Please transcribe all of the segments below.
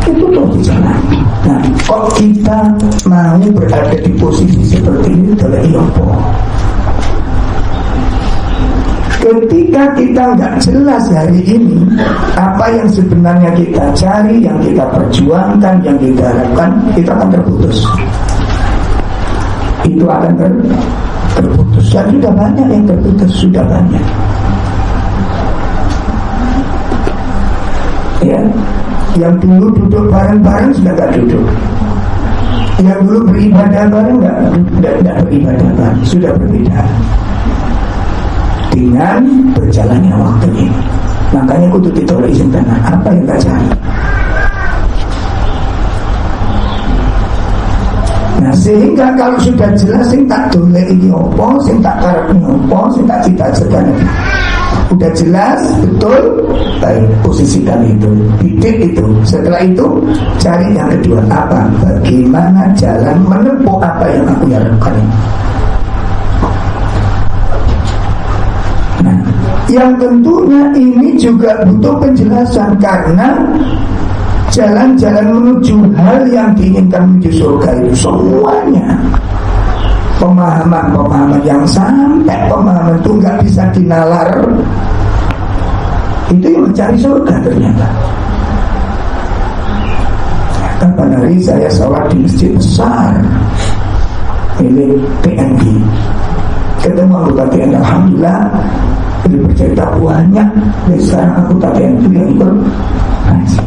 itu terus dijalani. Nah, kok kita mau berada di posisi seperti ini adalah iopo. Ketika kita nggak jelas hari ini apa yang sebenarnya kita cari, yang kita perjuangkan, yang kita harapkan, kita akan terputus. Itu akan terputus. Dan sudah banyak yang terputus, sudah banyak. Ya, yang dulu duduk bareng-bareng sudah nggak duduk. Yang dulu beribadah bareng nggak beribadah bareng, sudah berbeda. Dengan berjalannya waktu ini, makanya kudu ditolak izin tanah. Apa yang tak cari? Nah, sehingga kalau sudah jelas sing tak dolek iki opo, sing tak karepne opo, sing tak cita-citane, udah jelas betul, baik posisikan itu, titik itu. Setelah itu cari yang kedua, apa? Bagaimana jalan menempuh apa yang aku harapkan ini. Nah, yang tentunya ini juga butuh penjelasan, karena jalan-jalan menuju hal yang diinginkan menuju surga itu semuanya pemahaman yang sampai pemahaman itu nggak bisa dinalar, itu yang mencari surga ternyata. Kapan hari saya sholat di masjid besar milik TNI, ketemu anggota TNI, alhamdulillah jadi bercerita banyak. Dan sekarang anggota TNI itu yang ikut haji.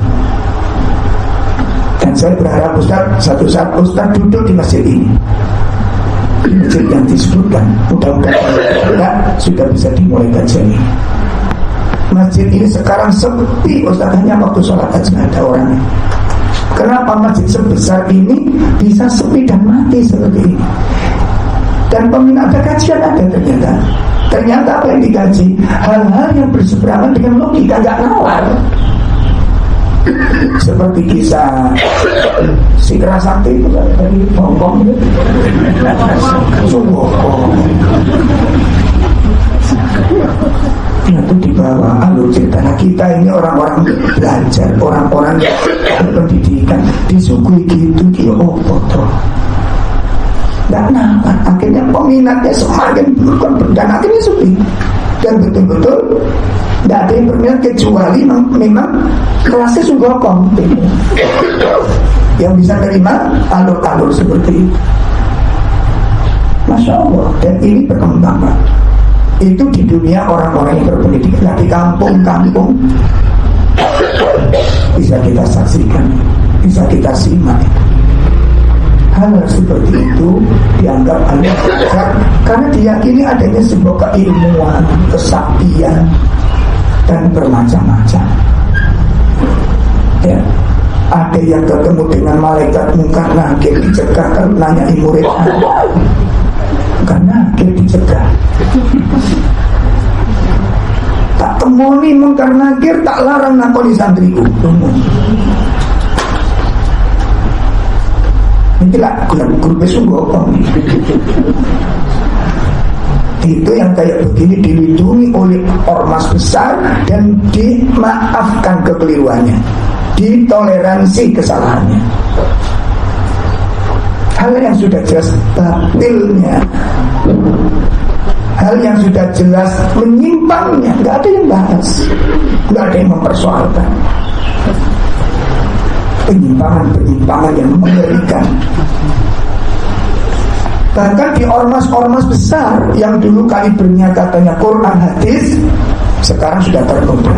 Dan saya berharap satu saat Ustaz duduk di masjid ini, di masjid yang disebutkan, mudah-mudahan sudah bisa dimulai kajian ini. Masjid ini sekarang sepi Ustaz, hanya waktu sholat haji ada orangnya. Kenapa masjid sebesar ini bisa sepi dan mati seperti ini? Dan peminat kajian ada ternyata. Ternyata apa yang dikaji? Hal-hal yang berseberangan dengan logika, gak nalar. Seperti kisah si Kerasakti itu dari Hongkong itu, sungguh itu dibawa alur cerita. Nah, kita ini orang-orang belajar, orang-orang yang berpendidikan, disuguhi gitu, dia foto. Dan akhirnya peminatnya semakin berkurang dan akhirnya sepi. Dan betul-betul tidak ada yang berminat kecuali memang kelasnya sungguh komplit yang bisa terima alur-alur seperti itu. Masya Allah. Dan ini berkembang, Pak. Itu di dunia orang-orang yang berpendidikan. Nah, di kampung-kampung bisa kita saksikan, bisa kita simak. Hal seperti itu dianggap aneh karena diyakini adanya sebuah keilmuan, kesaktian, dan bermacam-macam. Ya, ada yang ketemu dengan malaikat Munkar Nakir dicegah kalau nanyai murid. Munkar Nakir dicegah. Tak temuni Munkar Nakir, tak larang nakoni santriku. Inilah grup sungguh itu yang kayak begini dilindungi oleh ormas besar dan dimaafkan kekeliruannya, ditoleransi kesalahannya. Hal yang sudah jelas batilnya, hal yang sudah jelas menyimpangnya, nggak ada yang bahas, nggak ada yang mempersoalkan. Penyimpangan yang mengerikan. Bahkan di ormas-ormas besar yang dulu kalibernya katanya Quran hadis, sekarang sudah ternoda.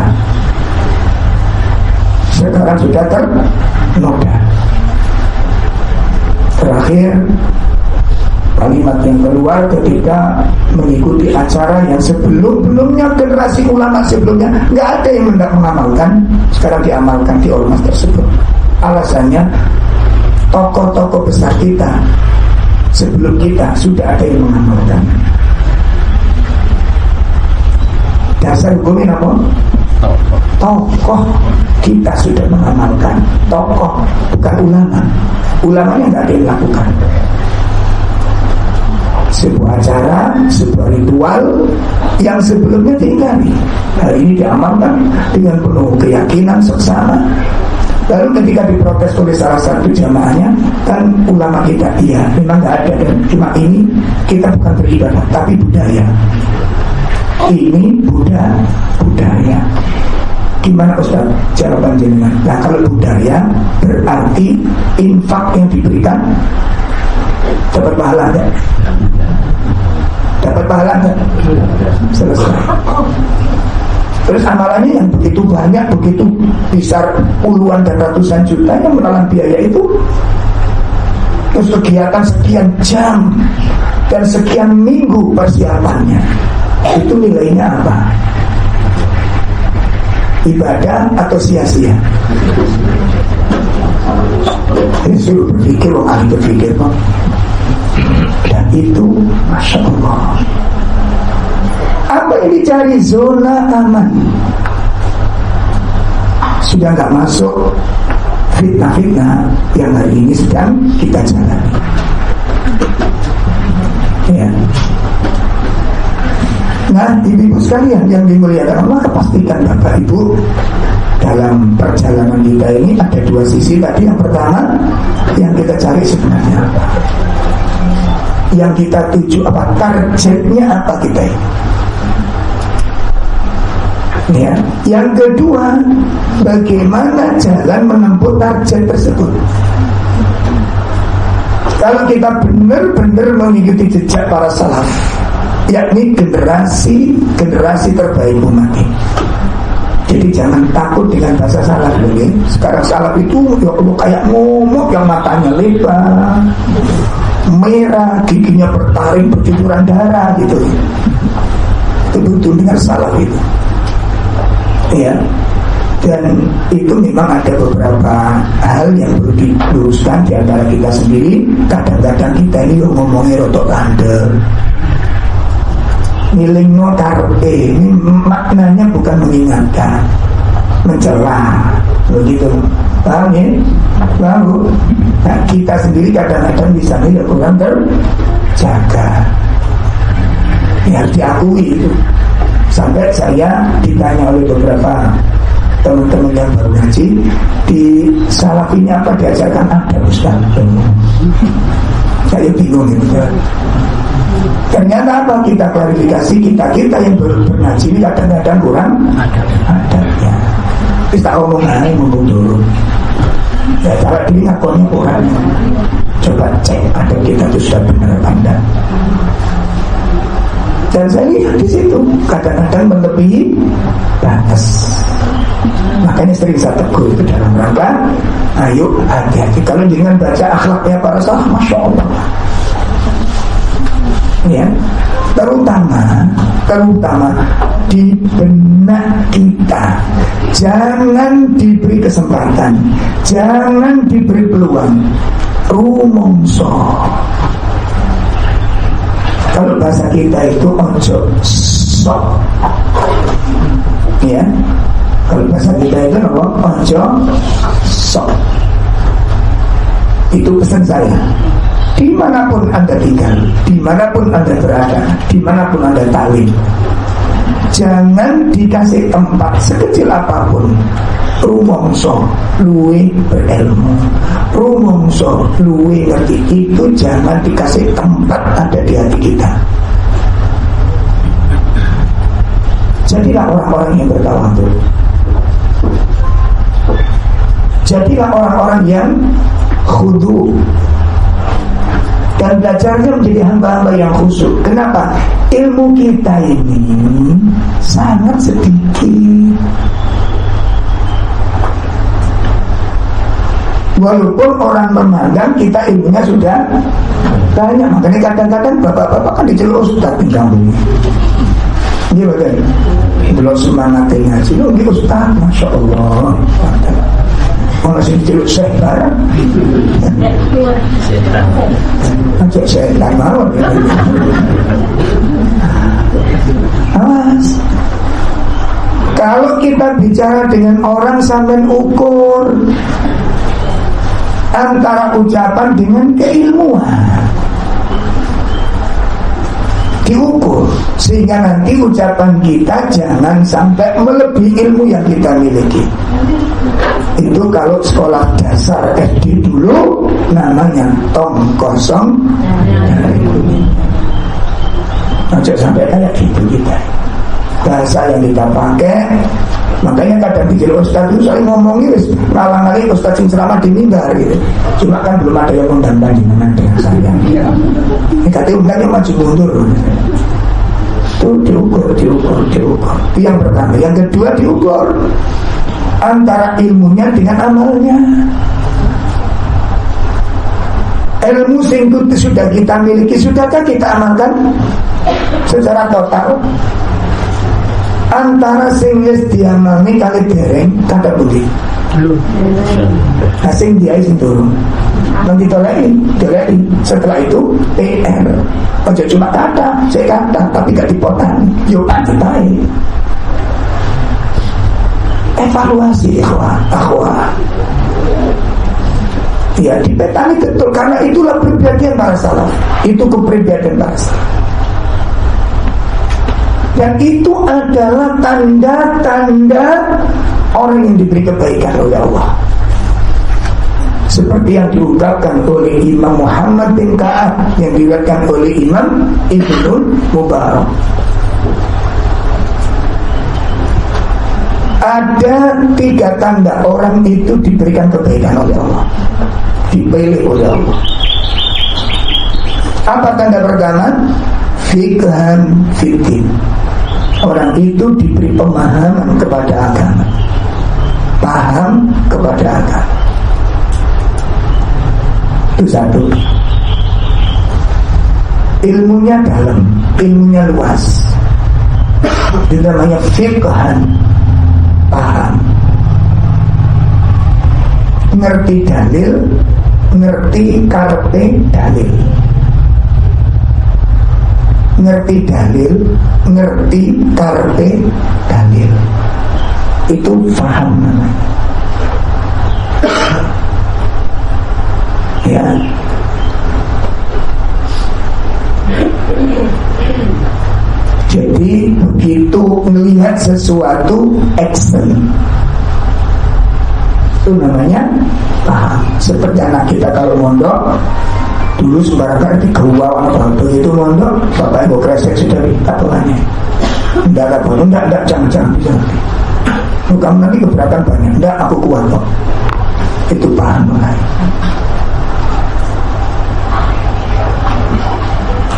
Terakhir kalimat yang keluar ketika mengikuti acara yang sebelum-belumnya, generasi ulama sebelumnya nggak ada yang hendak mengamalkan, sekarang diamalkan di ormas tersebut. Alasannya tokoh-tokoh besar kita sebelum kita sudah ada yang mengamalkan. Dasar hukumnya apa? Tokoh kita sudah mengamalkan. Tokoh, bukan ulama. Ulamanya nggak ada yang lakukan. Sebuah acara, sebuah ritual yang sebelumnya diingkari, hari ini diamalkan dengan penuh keyakinan seksama. Lalu ketika diprotes oleh salah satu jamaahnya, kan ulama kita, iya memang nggak ada, dan cuma ini kita bukan beribadah tapi budaya. Ini budaya. Gimana Ustaz jawaban jenengan? Nah kalau budaya berarti infak yang diberikan dapat pahala enggak? Dapat pahala enggak? Selesai. Terus amalannya yang begitu banyak, begitu besar, puluhan dan ratusan juta yang menelan biaya itu. Terus kegiatan sekian jam dan sekian minggu persiapannya, itu nilainya apa? Ibadah atau sia-sia? Ini suruh berpikir, ahli berpikir Pak. Dan itu Masya Allah, apa yang dicari? Zona aman. Sudah nggak masuk fitnah-fitnah yang hari ini sedang kita jalani. Ya. Nah, ibu-ibu sekalian yang dimuliakan Allah, pastikan Bapak Ibu dalam perjalanan kita ini ada dua sisi tadi. Yang pertama, yang kita cari sebenarnya apa? Yang kita tuju apa? Targetnya apa kita ini? Ya. Yang kedua, bagaimana jalan menempuh target tersebut? Kalau kita benar-benar mengikuti jejak para salaf, yakni generasi terbaik umat ini. Jadi jangan takut dengan bahasa salaf dulu. Sekarang salaf itu ya Allah kayak momok yang matanya lebar, merah, giginya bertaring, bercucuran darah gitu. Itu betul dengan salaf itu. Ya. Dan itu memang ada beberapa hal yang perlu diluruskan di antara kita sendiri. Kadang-kadang kita ini ngomongnya rotok tandel, nilingno karpe, ini maknanya bukan mengingatkan, mencela, begitu, paham ya? Lalu, nah, kita sendiri kadang-kadang bisa nilai kurang terjaga, ya harus diakui itu. Sampai saya ditanya oleh beberapa teman-teman yang baru ngaji, di salafinya apa diajarkan? Ada Ustaz. Saya bingung itu. Ternyata apa? Kita klarifikasi, kita yang berngaji ini kadang-kadang kurang ada ya. Kita ngomong aja ngomong dulu. Ya cara diri ngakonnya kurang. Coba cek ada kita itu sudah benar apa enggak. Dan saya lihat di situ kadang-kadang melebihi batas. Makanya sering saya tegur itu dalam rangka, ayo hati-hati. Kalau dengan baca akhlaknya para salaf, Masya Allah. Ya, terutama di benak kita, jangan diberi kesempatan, jangan diberi peluang rumongso. Kalau bahasa kita itu ojo sok, ya. Kalau bahasa kita itu apa? Ojo sok. Itu pesan saya. Dimanapun Anda tinggal, dimanapun Anda berada, dimanapun Anda talim, jangan dikasih tempat sekecil apapun. Rumongso luwe berilmu, rumongso luwe ngerti, itu jangan dikasih tempat ada di hati kita. Jadilah orang-orang yang bertawadhu. Jadilah orang-orang yang khudu, dan belajarnya menjadi hamba-hamba yang khusyuk. Kenapa? Ilmu kita ini sangat sedikit. Walaupun orang memandang kita ilmunya sudah banyak, makanya kadang-kadang bapak-bapak kan diceluk Ustaz tinggal ini. Dia bagian belum semangatnya ngaji, oh dia Ustaz, Masya Allah. Kalau masih diceluk Syekh barang, ajak setan mau. Awas. Kalau kita bicara dengan orang sampai ukur antara ucapan dengan keilmuan, diukur sehingga nanti ucapan kita jangan sampai melebihi ilmu yang kita miliki. Itu kalau sekolah dasar SD dulu namanya tong kosong dari kuning. Aja sampai kayak gitu kita. Bahasa yang kita pakai, makanya kadang pikir ustaz itu saling ngomongin ngalang-ngaling ustaz sing ceramah di mimbar gitu. Cuma kan belum ada yang undang panjenengan dengan saya. Ini katanya undangnya maju mundur. Itu diukur. Itu yang pertama. Yang kedua diukur antara ilmunya dengan amalnya. Ilmu sing sudah kita miliki, sudahkah kita amalkan secara total? Antara sing wis diamalni kali dereng kada budi. Sing dia sing turun. Nanti dolei. Setelah itu PR. Ojo cuma kata, saya kata tapi gak dipotong. Yo pantai. Evaluasi akhwat. Ya dipetani betul, karena itulah kepribadian para salaf. Itu kepribadian para salaf. Dan itu adalah tanda-tanda orang yang diberi kebaikan oleh Allah. Seperti yang diungkapkan oleh Imam Muhammad bin Ka'ab, yang diriwayatkan oleh Imam Ibnul Mubarak. Ada 3 tanda orang itu diberikan kebaikan oleh Allah, dipilih oleh Allah. Apa tanda pertama? Fikhan fitin. Orang itu diberi pemahaman kepada agama, paham kepada agama. Itu satu. Ilmunya dalam, ilmunya luas. Itu namanya fikhan, paham. Ngerti dalil, ngerti karepe dalil. Ngerti dalil, ngerti karepe dalil. Itu paham namanya. Ya. Jadi begitu melihat sesuatu action, itu namanya paham. Seperti anak kita kalau mondok, dulu sembarangan di gawang atau itu mondok, bapak ibu kresek sudah tabuhannya. Enggak, jangan bisa. Kamu nanti keberatan banyak. Enggak, aku kuat kok. Itu paham mulai.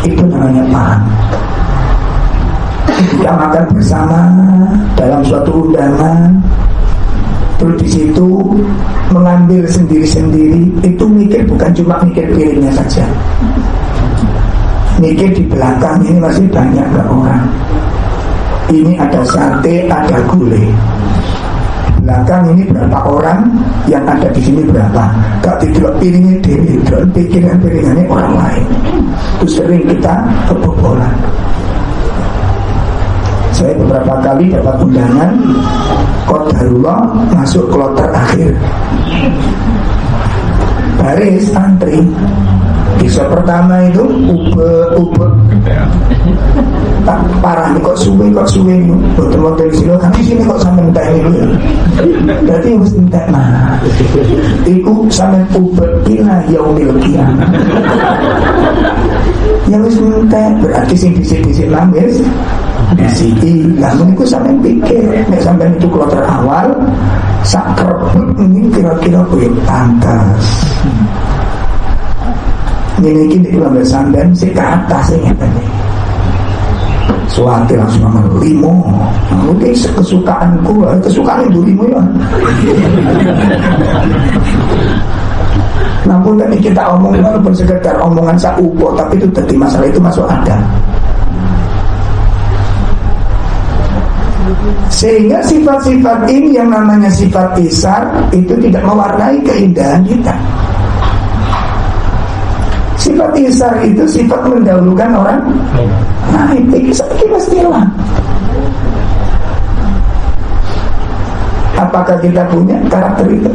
Itu namanya paham. Kita makan bersama dalam suatu undangan, terus di situ mengambil sendiri-sendiri, itu mikir bukan cuma mikir piringnya saja, mikir di belakang ini masih banyak gak orang. Ini ada sate, ada gulai. Belakang ini berapa orang, yang ada di sini berapa. Gak tidak piringnya dewi, pikiran-piringannya orang lain. Itu sering kita kebobolan. Saya beberapa kali dapat undangan, qadarullah masuk kloter akhir, baris antri. Bisa pertama itu ube tak parah nih, kok suwe betul dari sini kan di sini kok sampai minta ini. Berarti harus minta nah. Iku sampai ube kila yaumil qiyamah. Yang harus minta berarti sing disik-disik nangis. Disiki, namun itu sampai pikir, nek sampai itu kloter awal, sakrebut ini kira-kira boleh pantas. Ini itu ambil sampai si ke atas ini tadi. Suatu langsung nomor 5. Udah kesukaan itu 5 ya. Namun tadi kita omong walaupun sekedar omongan saupo, tapi itu tadi masalah itu masuk akal. Sehingga sifat-sifat ini yang namanya sifat isar itu tidak mewarnai keindahan kita. Sifat isar itu sifat mendahulukan orang. Nah itu pastilah. Apakah kita punya karakter itu?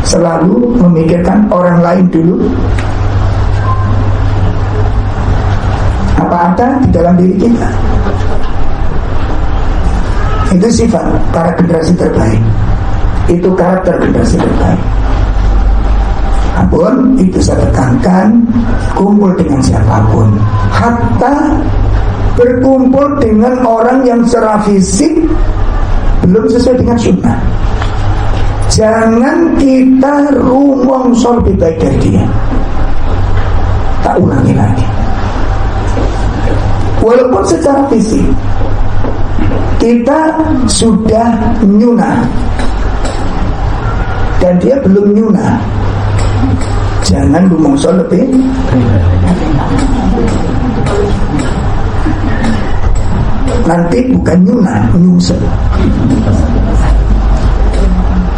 Selalu memikirkan orang lain dulu. Apa ada di dalam diri kita? Itu sifat para generasi terbaik. Itu karakter generasi terbaik. Apapun itu saya tekankan, kumpul dengan siapapun, hatta berkumpul dengan orang yang secara fisik belum sesuai dengan sunnah. Jangan kita rumongso lebih baik dari dia. Tak ulangi lagi. Walaupun secara fisik kita sudah nyunah dan dia belum nyunah, jangan rumongso lebih. Nanti bukan nyunah, nyungsep.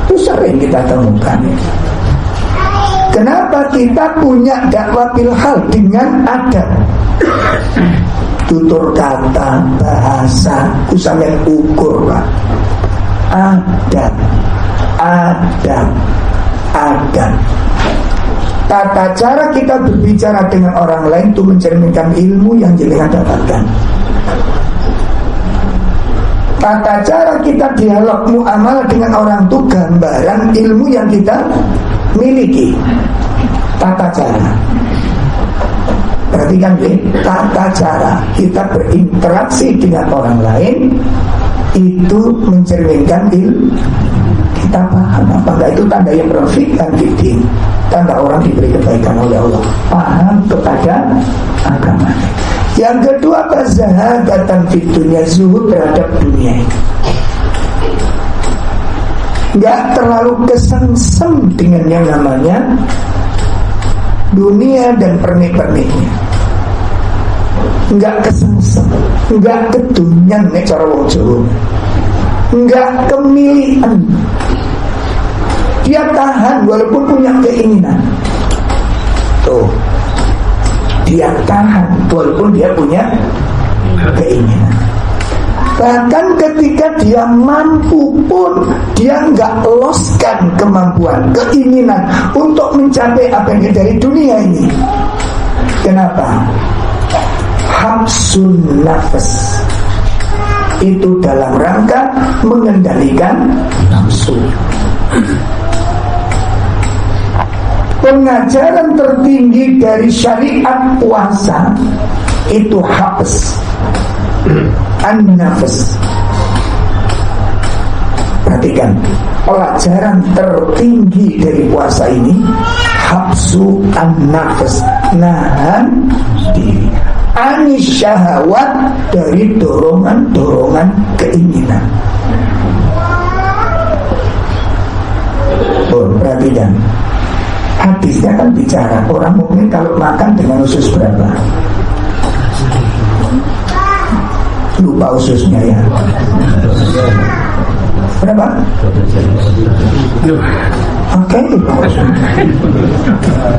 Itu sering kita temukan. Kenapa kita punya dakwah bilhal dengan adab? Tutur kata, bahasa, usahakan ukur, Pak. Adab. Tata cara kita berbicara dengan orang lain itu mencerminkan ilmu yang jenengan dapatkan. Tata cara kita dialog muamalah dengan orang itu gambaran ilmu yang kita miliki. Tata cara. Perhatikan ya, tata cara kita berinteraksi dengan orang lain itu mencerminkan ilmu. Kita paham apa enggak, itu tanda yang berfikir fitin, tanda orang diberi kebaikan oleh Allah, paham kepada agama. Yang kedua, zahadatan fid dunya, zuhud terhadap dunia. Enggak terlalu kesengsem dengan yang namanya dunia dan pernik-perniknya. Enggak kesengsem, enggak kedunyan nek cara wong Jawa. Enggak kemilian. Dia tahan walaupun punya keinginan. Tuh. Dia tahan walaupun dia punya keinginan. Bahkan ketika dia mampu pun dia enggak loskan kemampuan, keinginan untuk mencapai apa yang dari dunia ini. Kenapa? Habsun nafas. Itu dalam rangka mengendalikan nafsu. Pengajaran tertinggi dari syariat puasa itu habs an-nafas. Perhatikan, pelajaran tertinggi dari puasa ini habsu an-nafas, nahan diri anis syahwat, dari dorongan-dorongan keinginan. Perhatikan, hadisnya kan bicara orang mukmin kalau makan dengan usus berapa? Lupa ususnya ya. Berapa? Oke,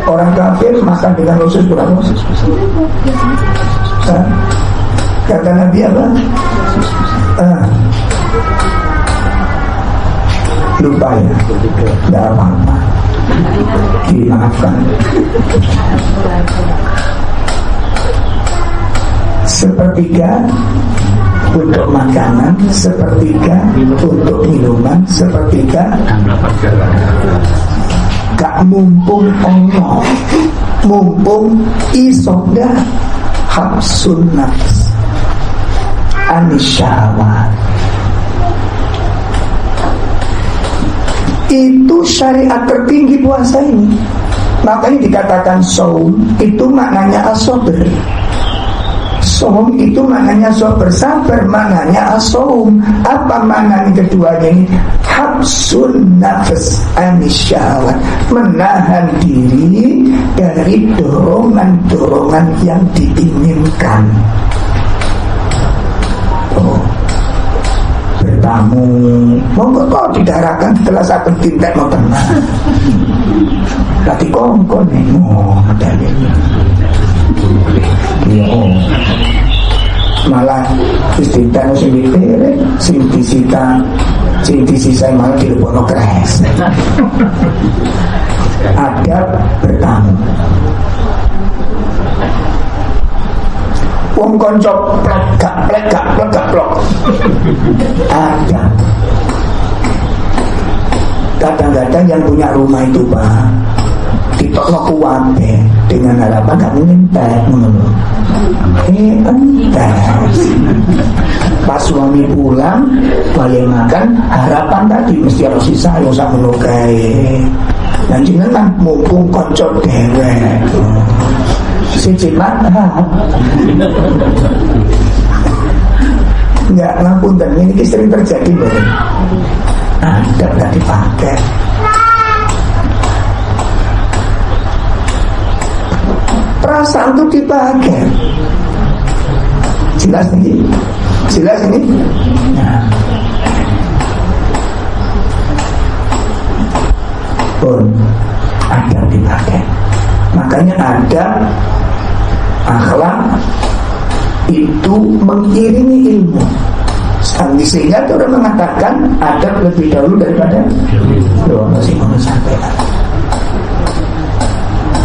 orang kafir makan dengan usus berapa? Kata Nabi apa? Lupa ya. Tidak apa-apa, dimaafkan. Sepertiga untuk makanan, sepertiga untuk minuman, sepertiga gak mumpung ono, mumpung isoda habsun nafs anis syahwat. Itu syariat tertinggi puasa ini. Makanya dikatakan saum itu maknanya as-sabr. Saum itu maknanya sabar, sabar maknanya as-saum. Apa maknanya keduanya ini? Habsun nafs anis syahwat, menahan diri dari dorongan-dorongan yang diinginkan. Bertamu, monggo kok didarahkan setelah satu tintek mau tenang. Lagi kongkong nih, medali. Malah istinta sing dipere, sing disisa malah dilebokno kres. Adab bertamu. Wong konco plek gak plok. Adab. Kadang-kadang yang punya rumah itu Pak, ditokno kuwabe dengan harapan kamu entek ngono. Entek. Pas suami pulang balik makan, harapan tadi mesti harus sisa yang sak menukai. Dan jenengan mumpung kanca dewek. Siji manhat. Enggak ngapunten, ini sering terjadi Mbak. Ada nggak dipakai. Perasaan itu dipakai. Jelas ini. Nah. Pun ada dipakai. Makanya ada akhlak itu mengiringi ilmu. Sehingga orang mengatakan adab lebih dahulu daripada masih mau sampaikan.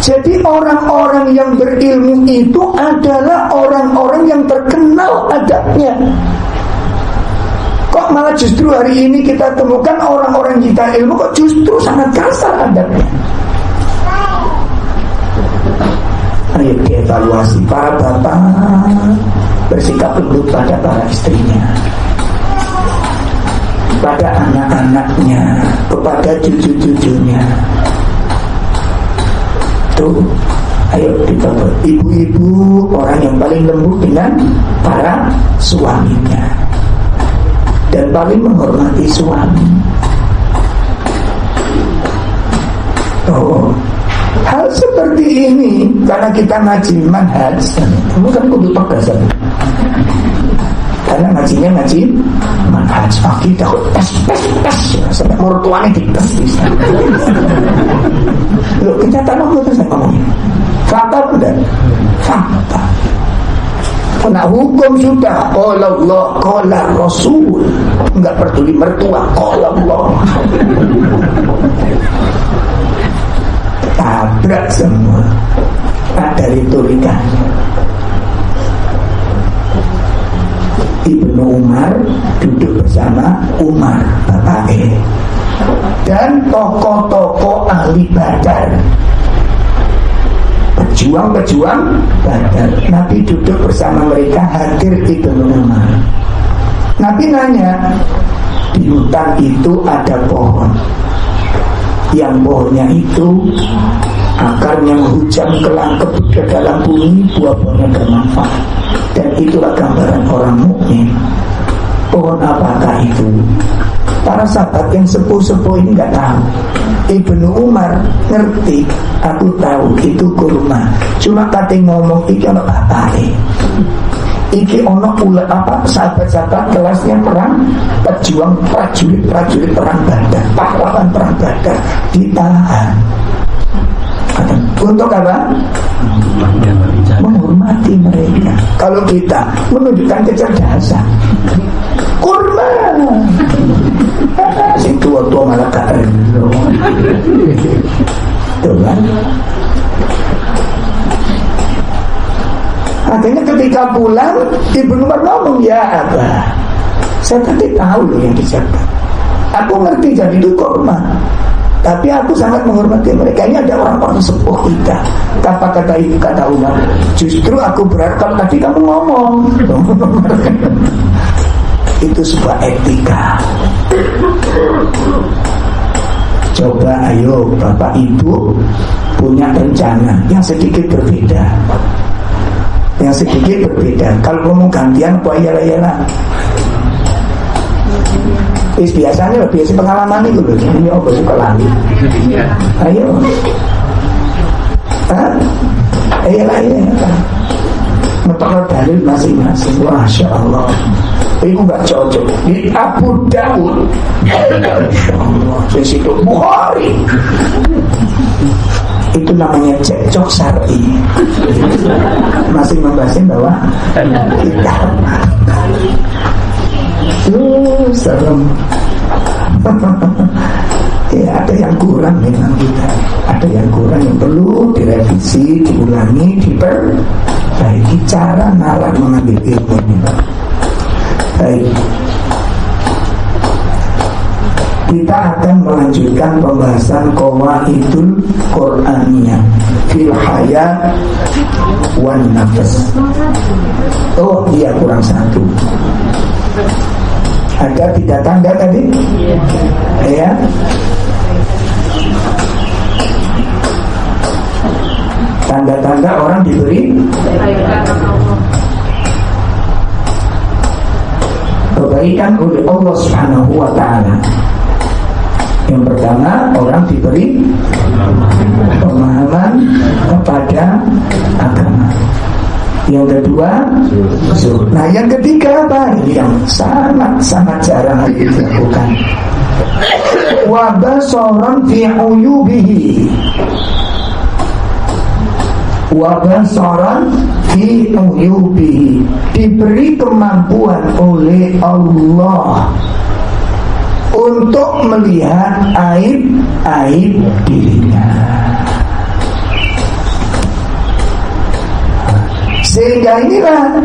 Jadi orang-orang yang berilmu itu adalah orang-orang yang terkenal adabnya. Kok malah justru hari ini kita temukan orang-orang kita ilmu kok justru sangat kasar adabnya. Ayo dievaluasi para bapak bersikap lembut pada para istrinya, pada anak-anaknya, kepada cucu-cucunya. Tuh, ayo dicoba. Ibu-ibu orang yang paling lembut dengan para suaminya dan paling menghormati suami. Oh, hal seperti ini karena kita ngaji manhaj, kamu kan kudu tegasan. Karena ngaji manhaj, kita kok tes sampai mertuanya dites bisa. Loh, kenyataan aku terus ngomongin fakta benar, fakta. Nah hukum sudah qala Allah, qala Rasul, enggak peduli mertua, qala Allah. Tabrak semua. Ada retorikanya. Ibnu Umar duduk bersama Umar bapaknya dan tokoh-tokoh ahli Badar, pejuang-pejuang Badar. Nabi duduk bersama mereka, hadir Ibnu Umar. Nabi nanya, di hutan itu ada pohon, yang pohonnya itu akarnya menghujam kelangkep ke dalam bumi, buah-buahnya bermanfaat. Dan itulah gambaran orang mukmin. Pohon apakah itu? Para sahabat yang sepuh-sepuh ini nggak tahu. Ibnu Umar ngerti, aku tahu itu kurma. Cuma kata ngomong iki ono bapake. Iki ono ulah apa sahabat-sahabat kelasnya perang, pejuang prajurit perang Badar, pahlawan perang Badar ditahan. Untuk apa? Menghormati mereka. Kalau kita menunjukkan kecerdasan, kurma, si tua-tua malah keren. Tuh kan? Akhirnya ketika pulang, Ibnu Umar ngomong, ya Abah, saya tadi tahu loh yang dijaga. Aku ngerti jadi itu kurma, tapi aku sangat menghormati mereka. Ini ada orang-orang sepuh kita. Kata ibu, kata Umar, justru aku berharap kalau tadi kamu ngomong. Itu sebuah etika. Coba ayo bapak ibu punya rencana yang sedikit berbeda. Kalau ngomong gantian apa iyalah. Biasanya biasa pengalaman itu loh. Ini apa sih pelani? Ayo. Iyalah. Mentok dalil masing-masing. Masya Allah. Itu nggak cocok. Di Abu Dawud. Masya Allah. Di situ Bukhari. Itu namanya cekcok syar'i. Masih membahasnya bahwa kita serem. Ya ada yang kurang memang kita. Ada yang kurang yang perlu direvisi, diulangi, diperbaiki cara nalar mengambil ilmu ini. Baik. kita akan melanjutkan pembahasan qawaidul Qur'aniyah fil hayat wan nafas. Oh iya, kurang satu. Ada 3 tanda tadi? Ya. Tanda-tanda orang diberi kebaikan oleh Allah Subhanahu wa ta'ala. Yang pertama, orang diberi pemahaman kepada agama. Yang kedua, zuhud. Nah, yang ketiga apa? Ini yang sangat jarang dilakukan. Wa basaran fi uyubihi. Wa basaran fi uyubihi, diberi kemampuan oleh Allah untuk melihat aib dirinya, sehingga inilah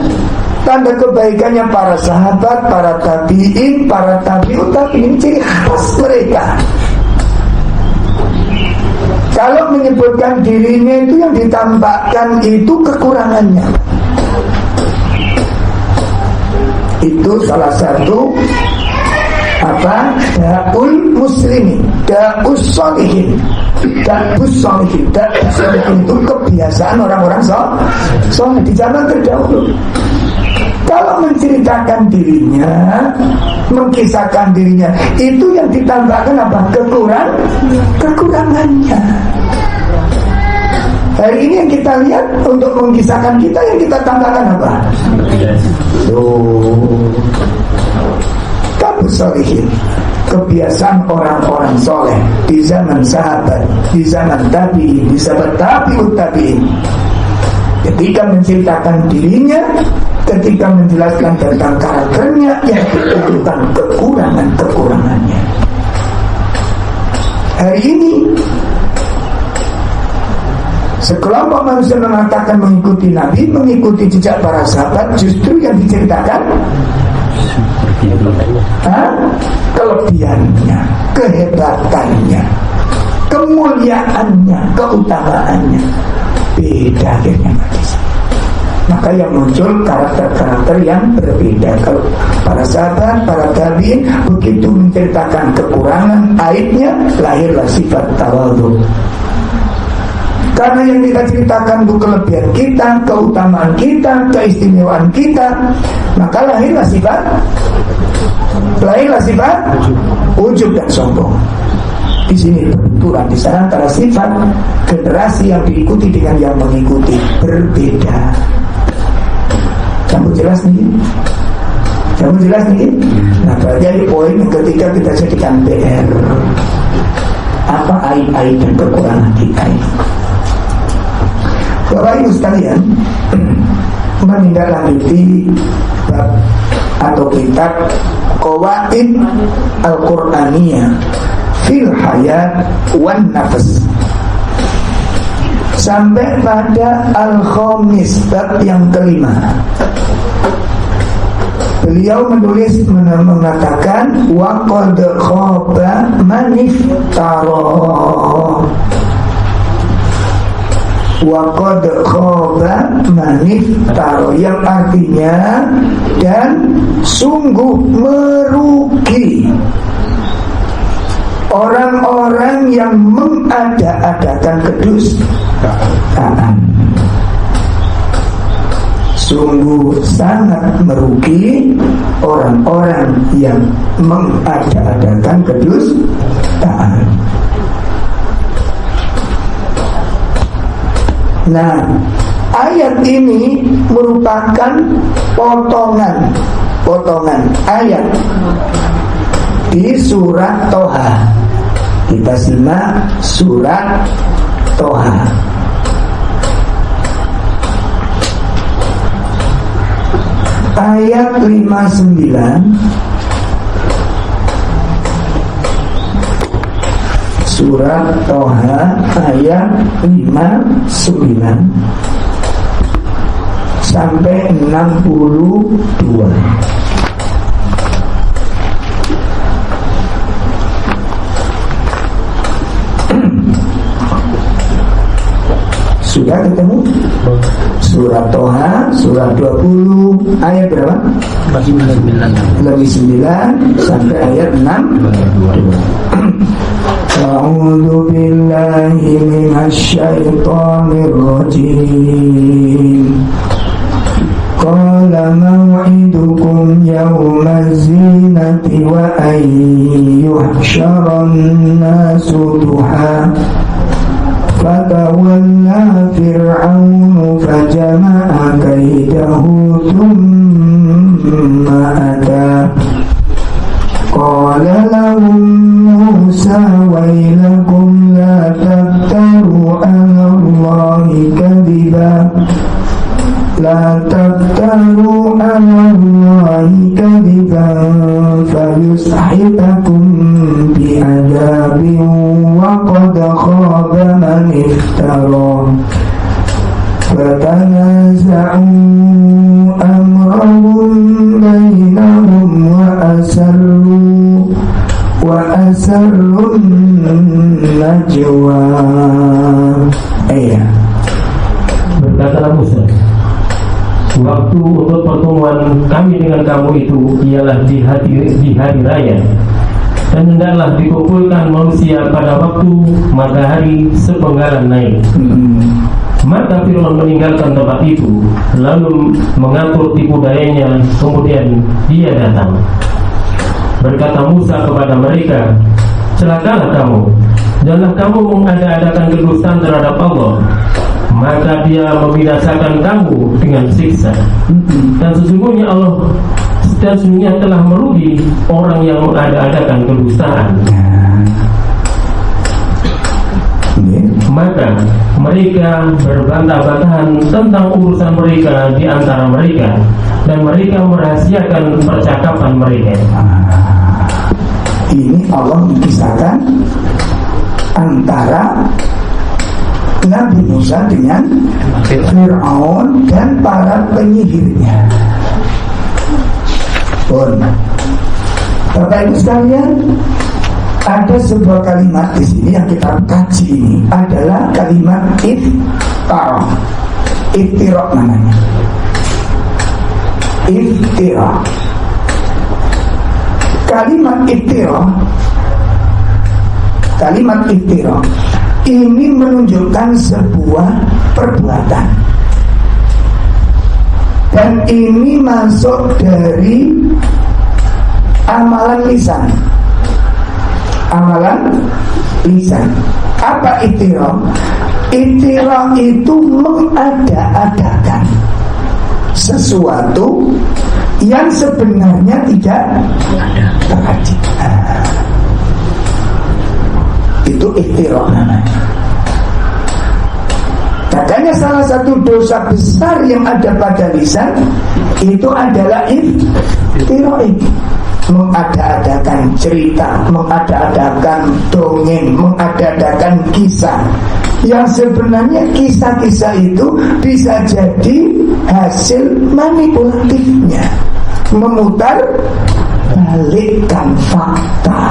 tanda kebaikannya para sahabat, para tabi'in, para tabi'ut tabi'in, ciri khas mereka. Kalau menyebutkan dirinya itu yang ditampakkan itu kekurangannya. Itu salah satu da'ul muslimin, da'us sholihin. Da'us sholihin itu kebiasaan orang-orang soleh di zaman terdahulu. Kalau menceritakan dirinya, mengkisahkan dirinya, itu yang ditambahkan apa? Kekurangannya. Hari ini yang kita lihat untuk mengkisahkan kita, yang kita tambahkan apa? Kabusolihin, kebiasaan orang-orang soleh di zaman sahabat, di zaman tabi'in, di zaman tabi'ut tabi'in. Ketika menceritakan dirinya, ketika menjelaskan tentang karakternya, yang ditunjukkan kekurangannya. Hari ini sekelompok manusia mengatakan mengikuti Nabi, mengikuti jejak para sahabat, justru yang diceritakan kelebihannya, kehebatannya, kemuliaannya, keutamaannya. Beda akhirnya. Maka yang muncul karakter-karakter yang berbeda. Kalau para sahabat, para tabi'in begitu menceritakan kekurangan, aibnya, lahirlah sifat tawadhu. Karena yang kita ceritakan itu kelebihan kita, keutamaan kita, keistimewaan kita, maka lahirlah sifat ujub dan sombong. Di sini benturan di sana antara sifat generasi yang diikuti dengan yang mengikuti berbeda. Kamu jelas nih? Nah, berarti ada poin yang ketiga kita jadikan PR. Apa aib-aib dan kekurangan kita ini? Bapak Ibu sekalian, menindaklanjuti bab atau kitab Qawaid Al-Qur'aniyah fil hayat wan nafas, sampai pada al-khamis, bab yang kelima. Beliau menulis mengatakan wa qad khaba man iftara, wa qad khaba man iftara, yang artinya dan sungguh merugi orang-orang yang mengada-adakan kedustaan. Sungguh sangat merugi orang-orang yang mengada-adakan kedustaan. Nah, ayat ini merupakan potongan ayat di surat Toha. Kita simak surat Toha. Ayat 59 surat Toha ayat 59 sampai 62. Sudah ketemu? Surat Toha, surat 20, ayat berapa? 9 sampai ayat 6. A'udzu billahi minasy syaithanir rajim. Qala maw'idukum yawmaz zinati wa an yuhsyaran nasu duha. Fatawalla fir'aunu fajama'a kaidahu thumma ata. Qala lahum Musa wailakum la taftaru 'ala Allahi kadiba. La taftaru 'ala Allahi kadiban fayusahitakum bi'adabin wa qad khaba man iftara. Fatanaza'u amrahum bainahum wa asarru najwa. Berkatalah Musa, waktu untuk pertemuan kami dengan kamu itu ialah di hari raya, dan hendaklah dikumpulkan manusia pada waktu matahari sepenggalan naik. Maka Fir'aun meninggalkan tempat itu, lalu mengatur tipu dayanya. Kemudian dia datang. Berkata Musa kepada mereka, celakalah kamu, janganlah kamu mengada-adakan kedustaan terhadap Allah, maka dia membinasakan kamu dengan siksa. Dan sesungguhnya telah merugi orang yang mengada-adakan kedustaan. Maka mereka berbantah-bantahan tentang urusan mereka di antara mereka, dan mereka merahasiakan percakapan mereka. Ini Allah mengisahkan antara Nabi Musa dengan Fir'aun dan para penyihirnya. Bapak Ibu sekalian, ada sebuah kalimat di sini yang kita kaji ini adalah kalimat iftira. Iftira namanya. Iftira. Kalimat iftira ini menunjukkan sebuah perbuatan, dan ini masuk dari amalan lisan. Apa iftira? Iftira itu mengada-adakan sesuatu yang sebenarnya tidak terjadi. Itu iftira namanya. Makanya salah satu dosa besar yang ada pada lisan itu adalah iftira. Mengada-adakan cerita, mengada-adakan dongeng, mengada-adakan kisah, yang sebenarnya kisah-kisah itu bisa jadi hasil manipulatifnya, memutar balikkan fakta.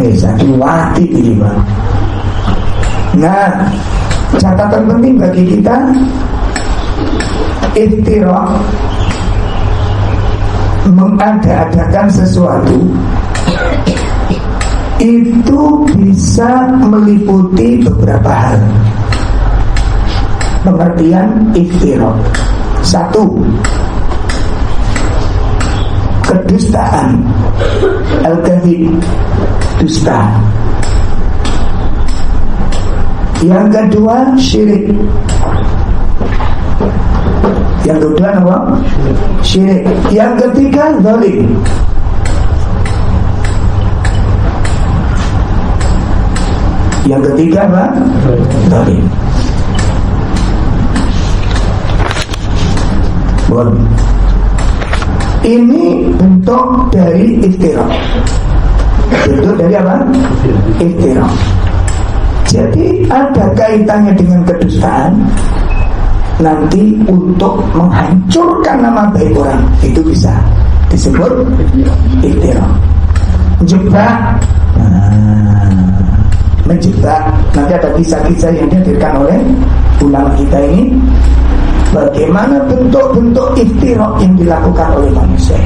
Santriwati ini Bang. Nah, catatan penting bagi kita, iftira, mengada-adakan sesuatu itu bisa meliputi beberapa hal. Pengertian iftira: 1, kedustaan, al-kadhib, dusta. Yang kedua, syirik. Yang kedua apa? Syirik. Yang ketiga, zalim. Yang ketiga apa? Zalim. Boleh. Ini bentuk dari iftira. Bentuk dari apa? Iftira. Jadi ada kaitannya dengan kedustaan. Nanti untuk menghancurkan nama baik orang, itu bisa disebut iftira. Menjebak Nanti ada kisah-kisah yang dihadirkan oleh ulama kita ini, bagaimana bentuk-bentuk iftiraq yang dilakukan oleh manusia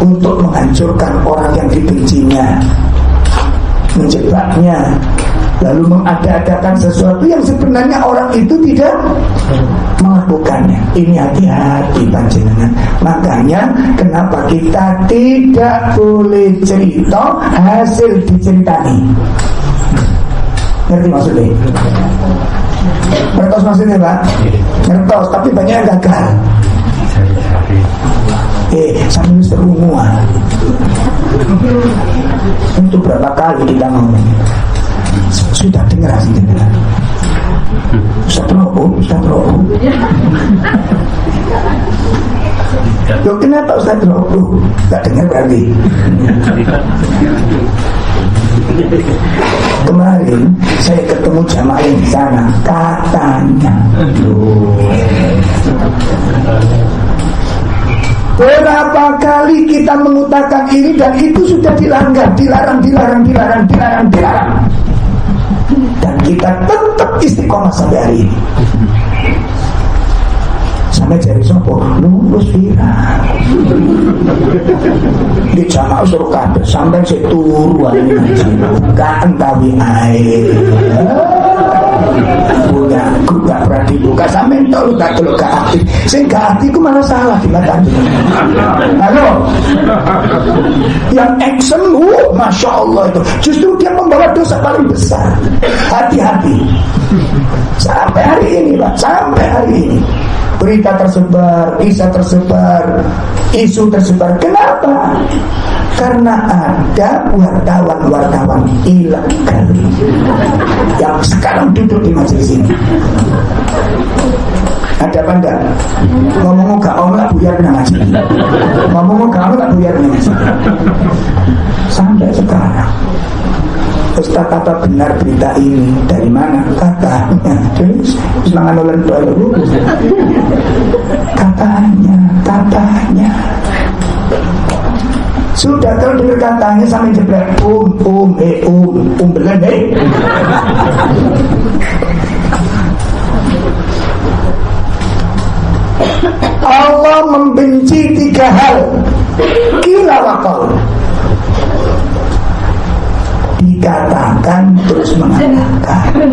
untuk menghancurkan orang yang dibencinya, menjebaknya, lalu mengada-adakan sesuatu yang sebenarnya orang itu tidak melakukannya. Ini hati-hati panjenengan. Makanya kenapa kita tidak boleh cerita hasil diceritani. Ngerti maksudnya? Ngertos maksudnya Pak? Ngertos, tapi banyak yang gagal. Sambil serumuan. Itu berapa kali kita ngomong. Sudah dengar hasilnya. Ustaz Robo. Loh kenapa Ustaz Robo? Gak dengar berarti. Kemarin saya ketemu jamaah yang di sana, katanya berapa kali kita mengutarakan ini dan itu sudah dilanggar, dilarang. Dan kita tetap istiqomah sampai hari ini. Sampai jari sopo lulus viral di jamaah suruh kabeh sampai seturu ini gak entawi air punya aku gak pernah dibuka sampai itu gak teluk gak aktif sehingga hatiku malah salah di mata halo yang action Masya Allah itu justru dia membawa dosa paling besar. Hati-hati sampai hari ini Pak, sampai hari ini berita tersebar, kisah tersebar, isu tersebar. Kenapa? Karena ada wartawan-wartawan ilegal yang sekarang duduk di majelis ini. Ada apa enggak? Ngomong gak om lah buyar nang ngaji. Ngomong gak om lah buyar nang ngaji. Sampai sekarang Ustaz, apa benar berita ini? Dari mana? Katanya. Terus semangat ulang dulu. Katanya. Sudah kalau dengar katanya sampai jeblek belen Allah membenci 3 hal. Kila wakal. Dikatakan terus mengatakan.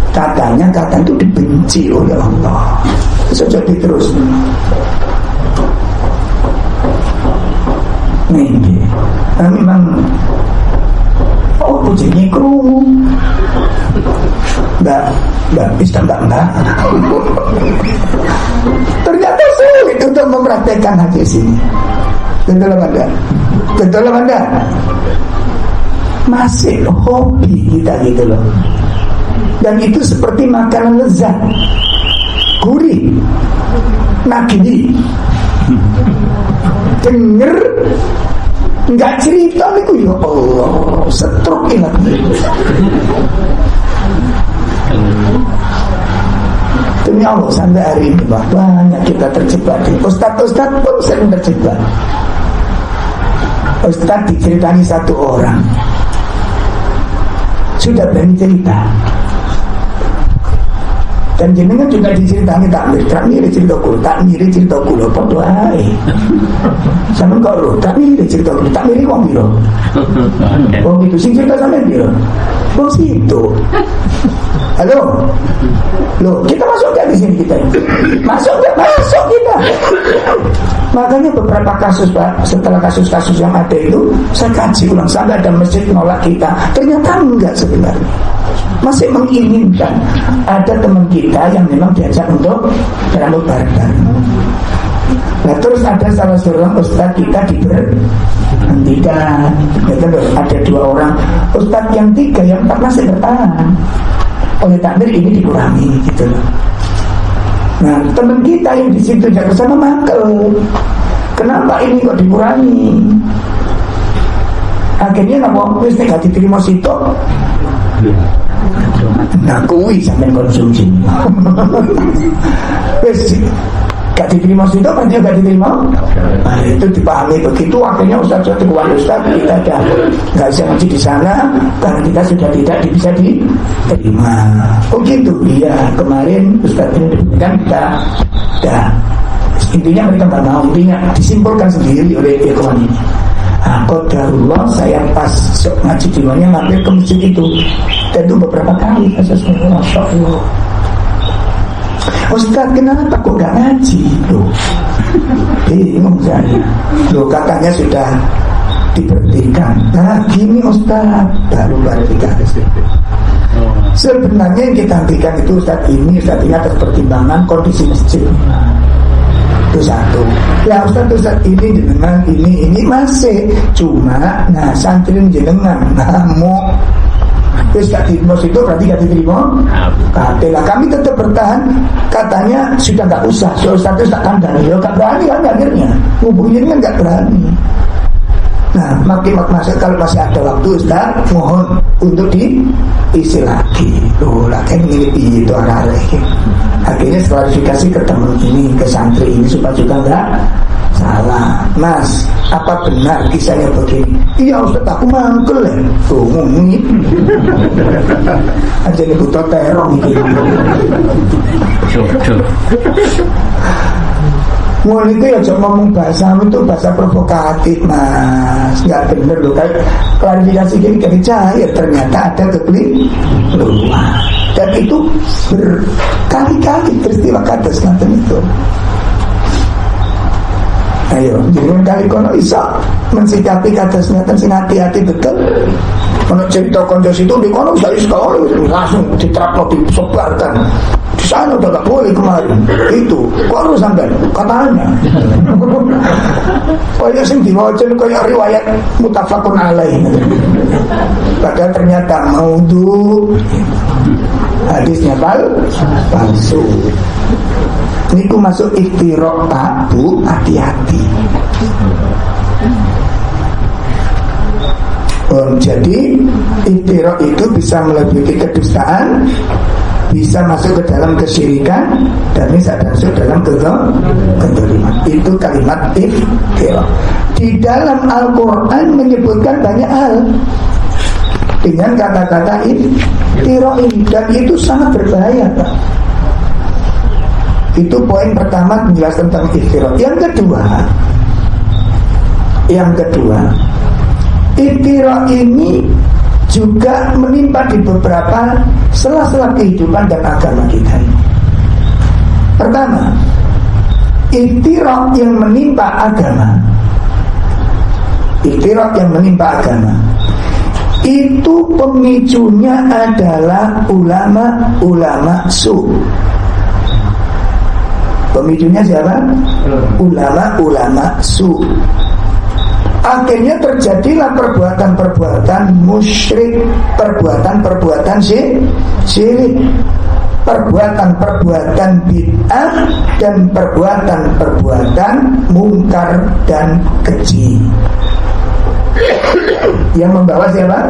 Katanya itu dibenci oleh Allah. Jadi terus. Nih, memang pujinya kerungu. Mbak. Ternyata sulit untuk mempraktekkan hadis ini. Betul apa enggak? Masih hobi kita gitu loh. Dan itu seperti makanan lezat, gurih, nagih. Denger nggak cerita niku ya Allah, setruk ingat. Demi Allah sampai hari ini banyak kita terjebak. Ustaz pun sering terjebak. Ustaz diceritani satu orang sudah berani cerita, dan jenengan juga diceritani tak mirip cerita kulo podo ae. Sampeyan kok lho tak mirip cerita kulo, tak mirip wong piro? Wong itu sing cerita sampeyan piro? Wong situ. Halo. Loh, kita masuk gak di sini kita? Masuk kita. Makanya beberapa kasus Pak, setelah kasus-kasus yang ada itu saya kaji ulang sampai ada masjid nolak kita. Ternyata enggak sebenarnya. Masih menginginkan. Ada teman kita yang memang diajak untuk berambut barbar. Nah terus ada salah seorang ustaz kita diberhentikan. Ada 2 orang. Ustaz yang 3, yang 4 masih bertahan. Oleh takbir ini dikurangi gitu loh. Nah teman kita yang di situ jaga sama makel. Kenapa ini kok dikurangi? Akhirnya nggak wis nek diterima situ. Ngakui sampai konsumsi. Wis Gak diterima situ berarti gak diterima. Nah, itu dipahami begitu. Akhirnya Ustaz kita dah gak bisa ngaji di sana karena kita sudah tidak bisa diterima. Oh gitu. Iya, kemarin Ustaz ini diberikan kita dah. Intinya mereka nggak mau, intinya disimpulkan sendiri oleh ikhwan ini. Qadarullah saya pas ngaji di mana mampir ke masjid itu, dan itu beberapa kali kasusnya. Masya Allah, Ustaz kenapa kok gak ngaji? Loh, bingung saya. Loh, katanya sudah diberhentikan. Nah gini Ustaz, baru dikasih. Sebenarnya yang kita hentikan itu Ustaz ini atas pertimbangan kondisi masjid. Itu satu. Ya Ustaz ini jenengan ini masih cuma nah santri jenengan ngamuk. Terus gak diterima itu berarti gak diterima. Katalah kami tetap bertahan. Katanya sudah gak usah. So Ustaz itu tak kandang. Ya gak berani kan akhirnya. Ngubungin kan gak berani. Nah makin masuk kalau masih ada waktu Ustaz mohon untuk diisi lagi. Loh lah kan ini itu arah-arah. Akhirnya klarifikasi ke teman ini, ke santri ini supaya juga enggak salah. Mas, apa benar kisahnya begini? Iya Ustaz, aku mangkel ya. Tuh ngomongin aja nih butuh terong gitu. Mulai itu ya cuma ngomong bahasa itu bahasa provokatif Mas. Gak bener loh. Kayak klarifikasi gini gak cair. Ternyata ada kekeliruan. Dan itu berkali-kali peristiwa kata semacam itu. Ayo, jangan kali kono iso mensikapi kata semacam sing hati-hati betul. Kalau cerita konco situ di kono bisa langsung diterapno disebarkan. Di sana udah gak boleh kemarin. Itu kono sampai katanya. Kayak sing diwaca kayak riwayat muttafaqun alaih. Padahal ternyata maudhu. Hadisnya palsu. Niku masuk iftiraq Pak Bu, hati-hati. Jadi iftiraq itu bisa melebihi kedustaan, bisa masuk ke dalam kesyirikan, dan bisa masuk dalam kezaliman. Itu kalimat iftiraq. Di dalam Al-Quran menyebutkan banyak hal dengan kata-kata iftiraq ini, dan itu sangat berbahaya Pak. Itu poin pertama menjelaskan tentang iftiraq. Yang kedua, iftiraq ini juga menimpa di beberapa sela-sela kehidupan dan agama kita ini. Pertama, iftiraq yang menimpa agama, itu pemicunya adalah ulama su. Pemicunya siapa? Ulama su. Akhirnya terjadilah perbuatan-perbuatan musyrik, perbuatan-perbuatan syirik, perbuatan-perbuatan bid'ah, dan perbuatan-perbuatan mungkar dan keji. Yang membawa siapa?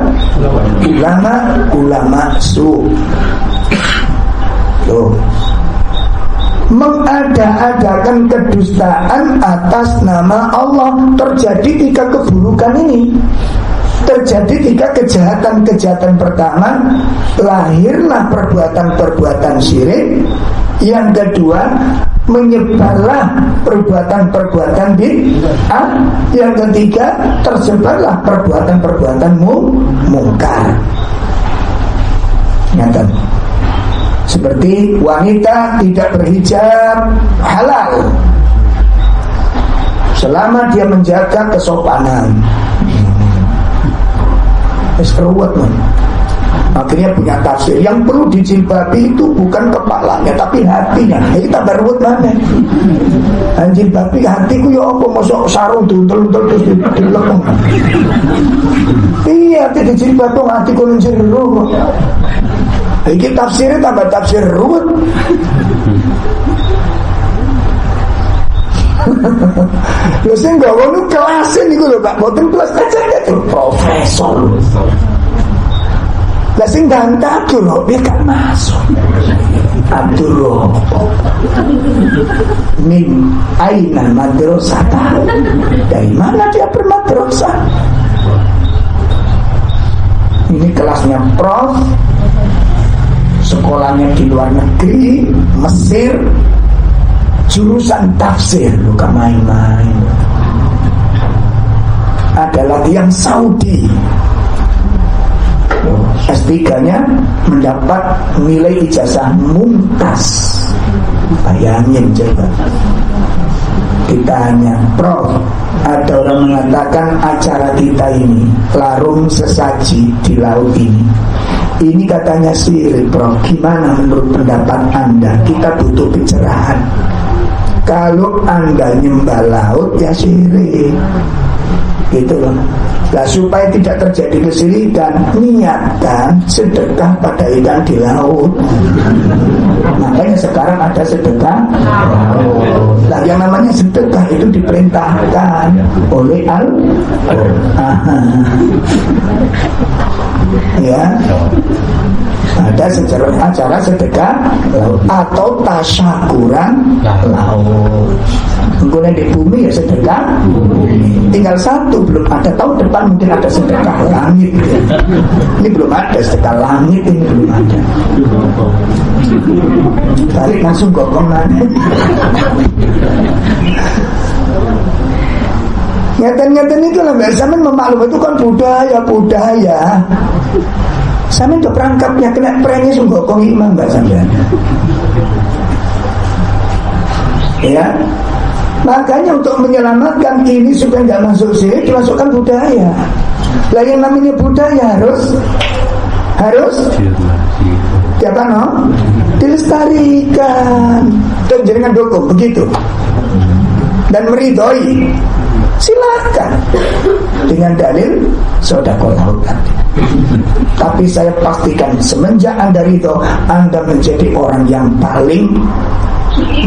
Ulama su. Tuh, mengada-adakan kedustaan atas nama Allah. Terjadi 3 keburukan ini. Terjadi 3 kejahatan-kejahatan. Pertama, lahirlah perbuatan-perbuatan syirik. Yang kedua, menyebarlah perbuatan-perbuatan bid'ah. Yang ketiga, tersebarlah perbuatan-perbuatan mungkar. Nyata. Seperti wanita tidak berhijab halal selama dia menjaga kesopanan. Keruwet man. Akhirnya punya tafsir. Yang perlu dijilbabi itu bukan kepalanya tapi hatinya. Jadi tak berwet mana? Jilbabi hatiku ya apa? Masuk sarung tuntul-tuntul terus dilekong. Iya, tidak jilbab dong hatiku njero. Iki tafsirnya tambah tafsir ruwet. Lho sing gawe nu kelas niku lho Pak, boten kelas aja itu profesor. Lah sing bantah Abdul dia gak masuk. Abdul min aina madrasah, dari mana dia bermadrasah? Ini kelasnya prof, sekolahnya di luar negeri, Mesir, jurusan tafsir, bukan main-main. Ada lagi yang Saudi, S3-nya mendapat nilai ijazah mumtaz. Bayangin coba. Ditanya, Prof, ada orang mengatakan acara kita ini larung sesaji di laut ini katanya sirik, Prof. Gimana menurut pendapat Anda? Kita butuh pencerahan. Kalau Anda nyembah laut ya sirik, gitu loh. Nah, supaya tidak terjadi kesirikan, niatkan sedekah pada ikan di laut. Makanya sekarang ada sedekah laut. Nah, yang namanya sedekah itu diperintahkan oleh ya, ada acara sedekah laut atau tasyakuran laut. Menggunakan di bumi ya sedekah bumi. Tinggal satu belum ada, tahun depan mungkin ada sedekah langit. Ini belum ada sedekah langit, ini belum ada. Balik langsung gokong nanya. Ngeten-ngeten itu lah Mbak Samin memaklumi itu kan budaya. Samin udah perangkapnya kena prenya sunggokong imam Mbak Samin. Ya, makanya untuk menyelamatkan ini supaya nggak masuk sini dimasukkan budaya. Lah yang namanya budaya harus ya kan, no? Dilestarikan dan jaringan dukung begitu dan meridhoi. Silakan dengan dalil sedekah laut tadi. Tapi saya pastikan semenjak Anda ridho, Anda menjadi orang yang paling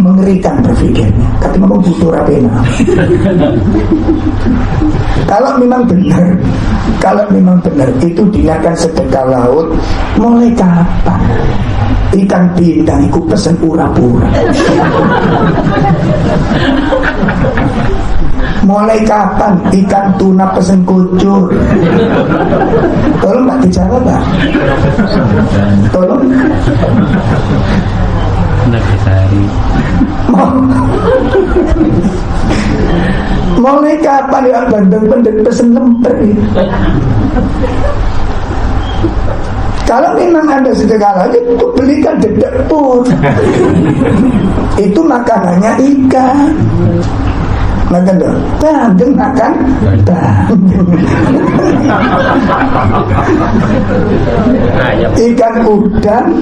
mengerikan berpikirnya. Tapi memang butuh rapena. Kalau memang benar itu dinakan sedekah laut, mulai kapan ikan bintang itu pesen pura-pura? Mulai kapan ikan tuna pesen kucur? Tolong Pak dijawab Pak. Tolong. Mulai kapan ya bandeng-bandeng pesen lemper? Kalau memang Anda sedekah lagi, itu belikan dedek pun. Itu makanannya ikan. Makan dong, bandeng makan ikan udang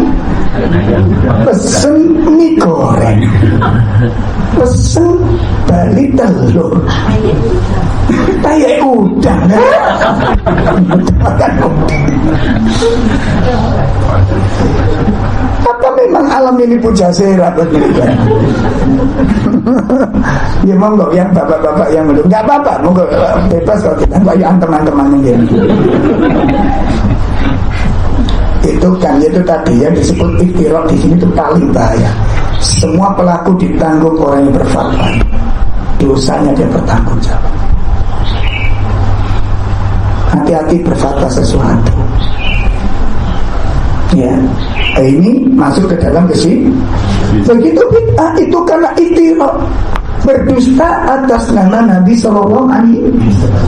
pesen mie goreng, pesen bali telur, kayak udang makan udang. Apa memang alam ini pujasera buat mereka? Ya monggo yang bapak-bapak yang belum, nggak apa-apa, monggo bebas kalau kita bayar teman-teman yang itu kan itu tadi yang disebut iftiraq di sini itu paling bahaya. Semua pelaku ditanggung orang yang berfatwa, dosanya dia bertanggung jawab. Hati-hati berfatwa sesuatu. Ya, ini masuk ke dalam kesini. Begitu bid'ah itu karena iftiraq, berdusta atas nama Nabi Sallallahu Alaihi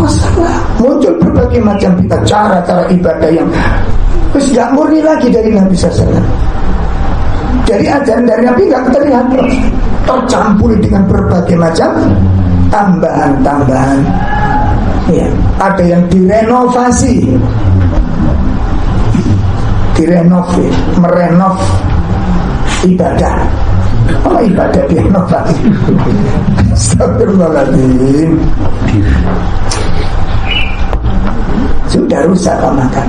Wasallam. Muncul berbagai macam bid'ah, cara-cara ibadah yang terus gak murni lagi dari Nabi SAW. Jadi ajaran dari Nabi gak terlihat, tercampur dengan berbagai macam tambahan-tambahan. Ya, ada yang direnovasi, merenov ibadah. Oh, ibadah direnovasi. Astagfirullahaladzim. Sudah rusak makan.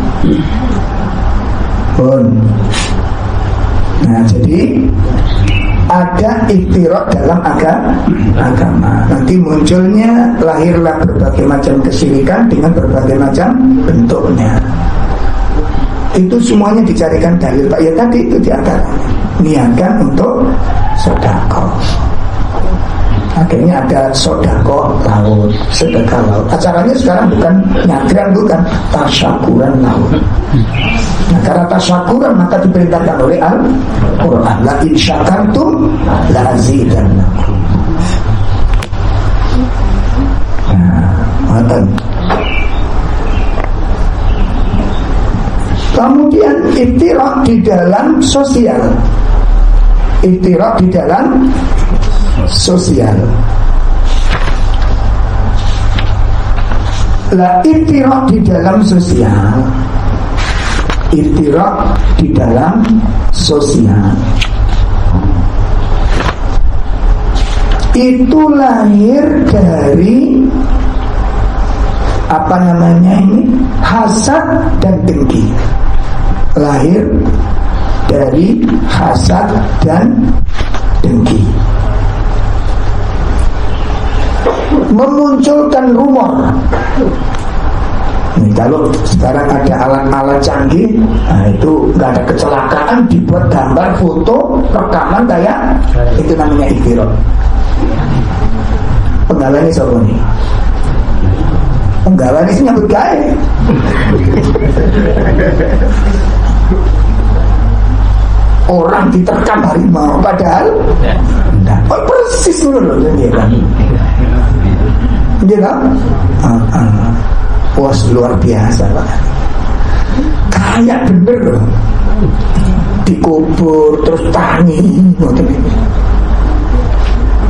Pun. Nah, jadi ada iftiraq dalam agama. Nanti munculnya, lahirlah berbagai macam kesyirikan dengan berbagai macam bentuknya. Itu semuanya dicarikan dalil Pak. Ya tadi itu diantaranya niatkan untuk sedekah. Akhirnya ada sedekah laut, sedekah laut. Acaranya sekarang bukan nyadran, bukan tasyakuran laut. Nah, karena tasyakuran maka diperintahkan oleh Al-Quran, la in syakartum la azidannakum. Nah, kemudian iftirak di dalam sosial. Iftirak di dalam sosial. Lah iftirak di dalam sosial. Iftirak di dalam sosial itu lahir dari apa namanya ini, hasad dan dengki. Lahir dari hasad dan dengki, memunculkan rumor. Nih, kalau sekarang ada alat-alat canggih, nah itu nggak ada kecelakaan, dibuat gambar, foto, rekaman kayak itu namanya iftirak. Penggalan ini siapa nih? Penggalan ini nyambut gawe. Orang diterkam harimau padahal enggak. Oh, persis dulu loh dia kan. Dia kan? Puas luar biasa Pak. Kayak bener loh. Dikubur terus tangi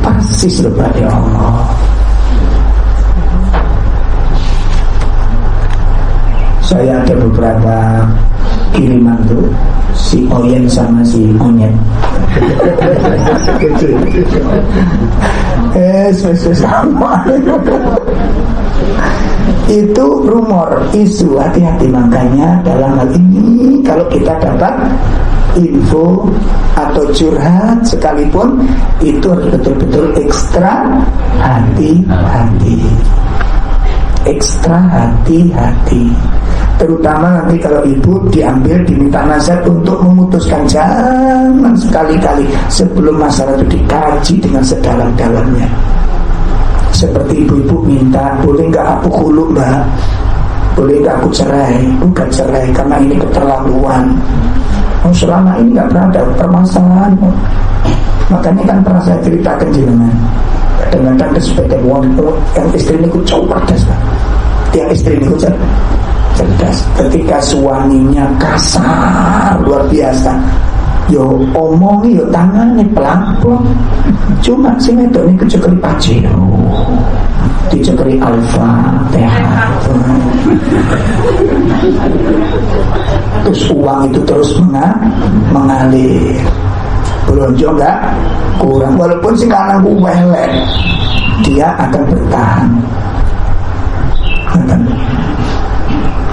persis loh Pak, ya Allah. Saya ada beberapa kiriman tuh, si Oyen sama si Onyet. Sama. Itu rumor, isu, hati-hati. Makanya dalam hal ini kalau kita dapat info atau curhat sekalipun, itu harus betul-betul ekstra hati-hati. Ekstra hati-hati. Terutama nanti kalau ibu diambil, diminta nasihat untuk memutuskan, jangan sekali-kali sebelum masalah itu dikaji dengan sedalam-dalamnya. Seperti ibu-ibu minta, boleh nggak aku khulu mbak? Boleh nggak aku cerai? Bukan cerai, karena ini keterlaluan. Oh, selama ini nggak pernah ada permasalahan. Makanya kan pernah saya ceritakan jenengan. Kadang-kadang ada sebagian wanita yang istri ini coba cerdas kan? Yang istri ini cerdas. Ketika suaminya kasar luar biasa, yo omongi yo tangannya pelan-pelan. Cuma si medok ini kecekeli pacino, dicekeli Al-Fatihah. Terus uang itu terus mengalir. Belanja enggak kurang, walaupun si kanan welek, dia akan bertahan.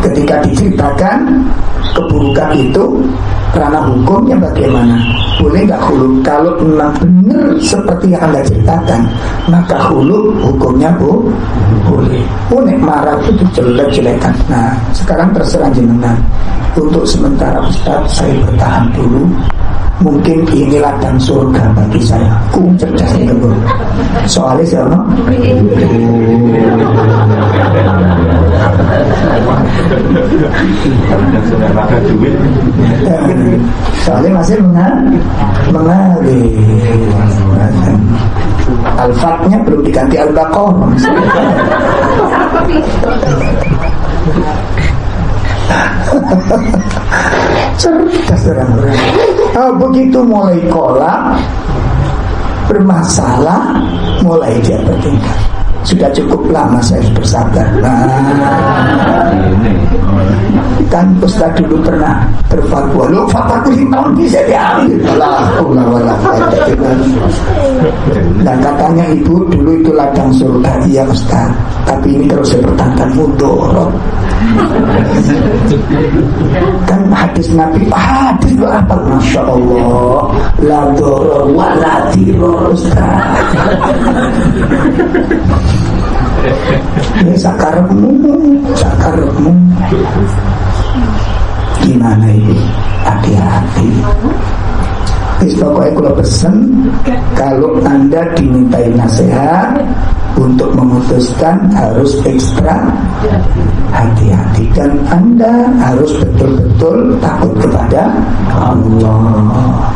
Ketika diceritakan keburukan itu, ranah hukumnya bagaimana? Boleh nggak hulu? Kalau memang benar seperti yang Anda ceritakan, maka hulu hukumnya boleh. Boleh marah itu jelek-jelekan. Nah, sekarang terserah jenengan. Untuk sementara Ustaz, saya bertahan dulu. Mungkin ini ladang surga bagi saya. Ku cerdas itu. Soalnya siapa? Soalnya masih mengalir. Al-Fatnya belum diganti Al-Baqarah. Cerdas orang-orang. Begitu mulai kolak, bermasalah, mulai dia bertingkah. Sudah cukup lama saya bersabar. Kan Ustaz dulu pernah berfatwa, lo fatwa itu 5 tahun bisa diambil. Dan katanya ibu dulu itu ladang surga. Iya Ustaz, tapi ini terus saya pertahankan mundur. Kan hadis Nabi, hadis itu apa? Masya Allah, la doror wa la diror Ustaz. Ya sakarepmu. Gimana wis pokoknya kalau pesen, kalau Anda dimintai nasihat untuk memutuskan harus ekstra hati-hati, dan Anda harus betul-betul takut kepada Allah.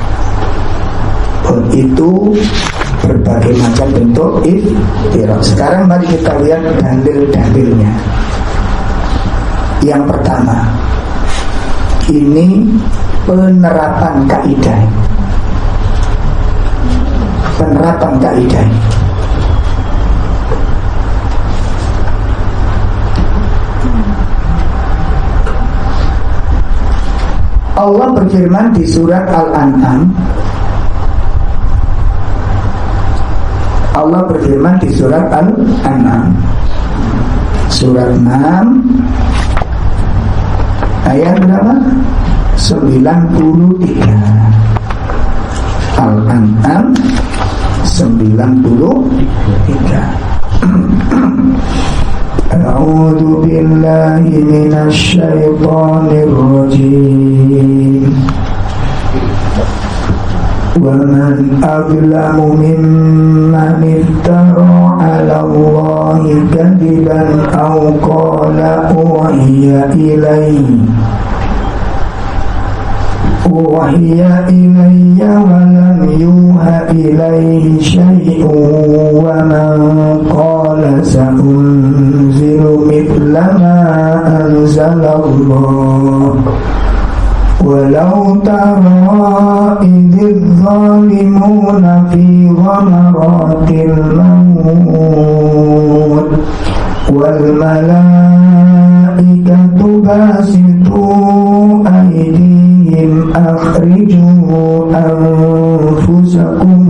Itu berbagai macam bentuk iftirak. Sekarang mari kita lihat dalil-dalilnya. Yang pertama, ini penerapan kaidah. Penerapan kaidah. Allah berfirman di surat Al-An'am. Allah berfirman di surat Al-An'am, surat 6 ayat berapa? 93. Al-An'am 93. A'udzu billahi minasy syaithanir rajim. وَمَنْ أَظْلَمُ مِمَّنِ افْتَرَى عَلَى اللَّهِ كَذِبًا أَوْ قَالَ أُوحِيَ إِلَيَّ وَلَمْ يُوحَ إِلَيْهِ شَيْءٌ وَمَنْ قَالَ سَأُنْزِلُ مِثْلَ مَا أَنزَلَ اللَّهُ وَلَوْ تَرَى إِذِ الظَّالِمُونَ فِي غَمَرَاتِ الْمَوْتِ وَالْمَلَائِكَةُ بَاسِطُو أَيْدِيهِمْ أَخْرِجُوا أَنفُسَكُمُ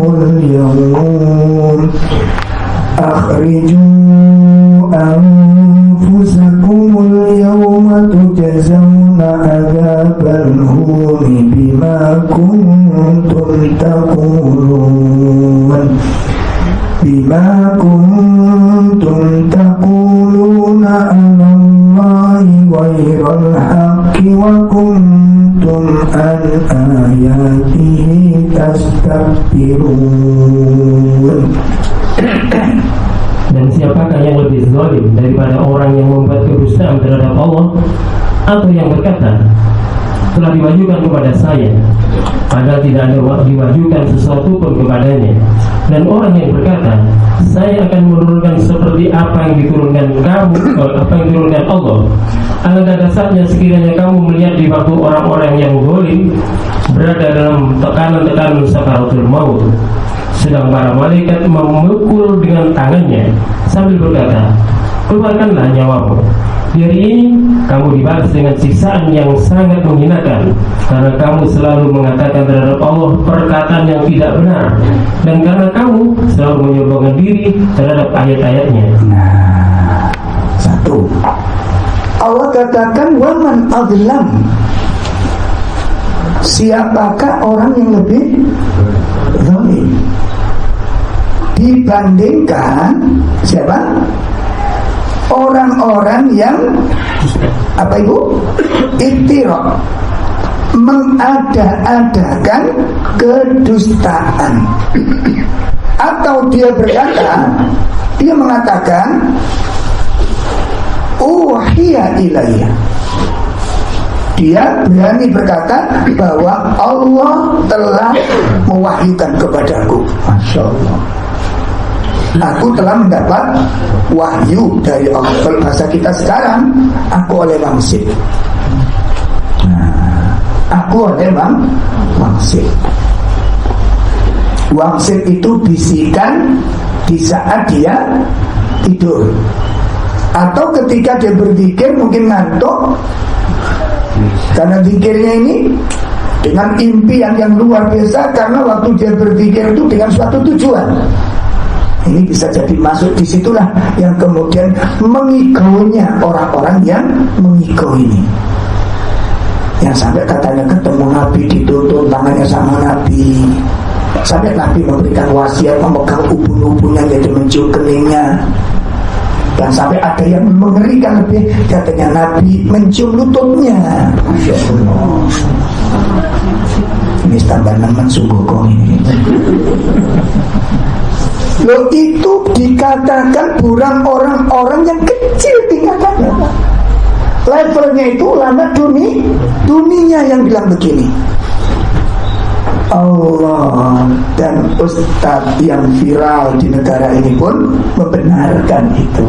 الْيَوْمَ تُجْزَوْنَ عَذَابَ الْهُونِ بِمَا كُنتُمْ تَقُولُونَ عَلَى اللَّهِ غَيْرَ الْحَقِّ وَكُنتُمْ عَنْ آيَاتِهِ تَسْتَكْبِرُونَ. Dan siapakah yang lebih zalim daripada orang yang membuat kedustaan terhadap Allah, atau yang berkata telah diwahyukan kepada saya padahal tidak ada diwahyukan sesuatu pun kepadanya, dan orang yang berkata saya akan menurunkan seperti apa yang diturunkan Allah. Alangkah dasarnya sekiranya kamu melihat di waktu orang-orang yang zalim berada dalam tekanan-tekanan sakaratul maut, sedang para malaikat memukul dengan tangannya sambil berkata, keluarkanlah nyawamu. Di hari ini kamu dibalas dengan siksaan yang sangat menghinakan, karena kamu selalu mengatakan terhadap Allah perkataan yang tidak benar, dan karena kamu selalu menyombongkan diri terhadap ayat-ayatnya. Nah, satu, Allah katakan waman azlam, siapakah orang yang lebih zalim dibandingkan siapa? Orang-orang yang apa ibu? Iftirak, mengada-adakan kedustaan. Atau dia berkata, dia mengatakan uhiya ilayya, dia berani berkata bahwa Allah telah mewahyukan kepadaku. Masya Allah, aku telah mendapat wahyu dari Allah. Kalau bahasa kita sekarang, aku oleh wangsit. Aku oleh wangsit. Wangsit itu bisikan di saat dia tidur, atau ketika dia berzikir mungkin ngantuk, karena zikirnya ini dengan impian yang luar biasa, karena waktu dia berzikir itu dengan suatu tujuan. Ini bisa jadi masuk disitulah yang kemudian mengigaunya orang-orang yang mengigau ini, yang sampai katanya ketemu Nabi dituntun tangannya sama Nabi, sampai Nabi memberikan wasiat memegang ubun-ubunnya jadi mencium keningnya. Dan sampai ada yang mengerikan lebih, katanya Nabi mencium lututnya. Masya Allah. Ini tambah nemen sungguh kong ini. Loh, itu dikatakan bukan orang-orang yang kecil tingkatannya. Levelnya itu ulama dunia yang bilang begini. Allah dan ustadz yang viral di negara ini pun membenarkan itu.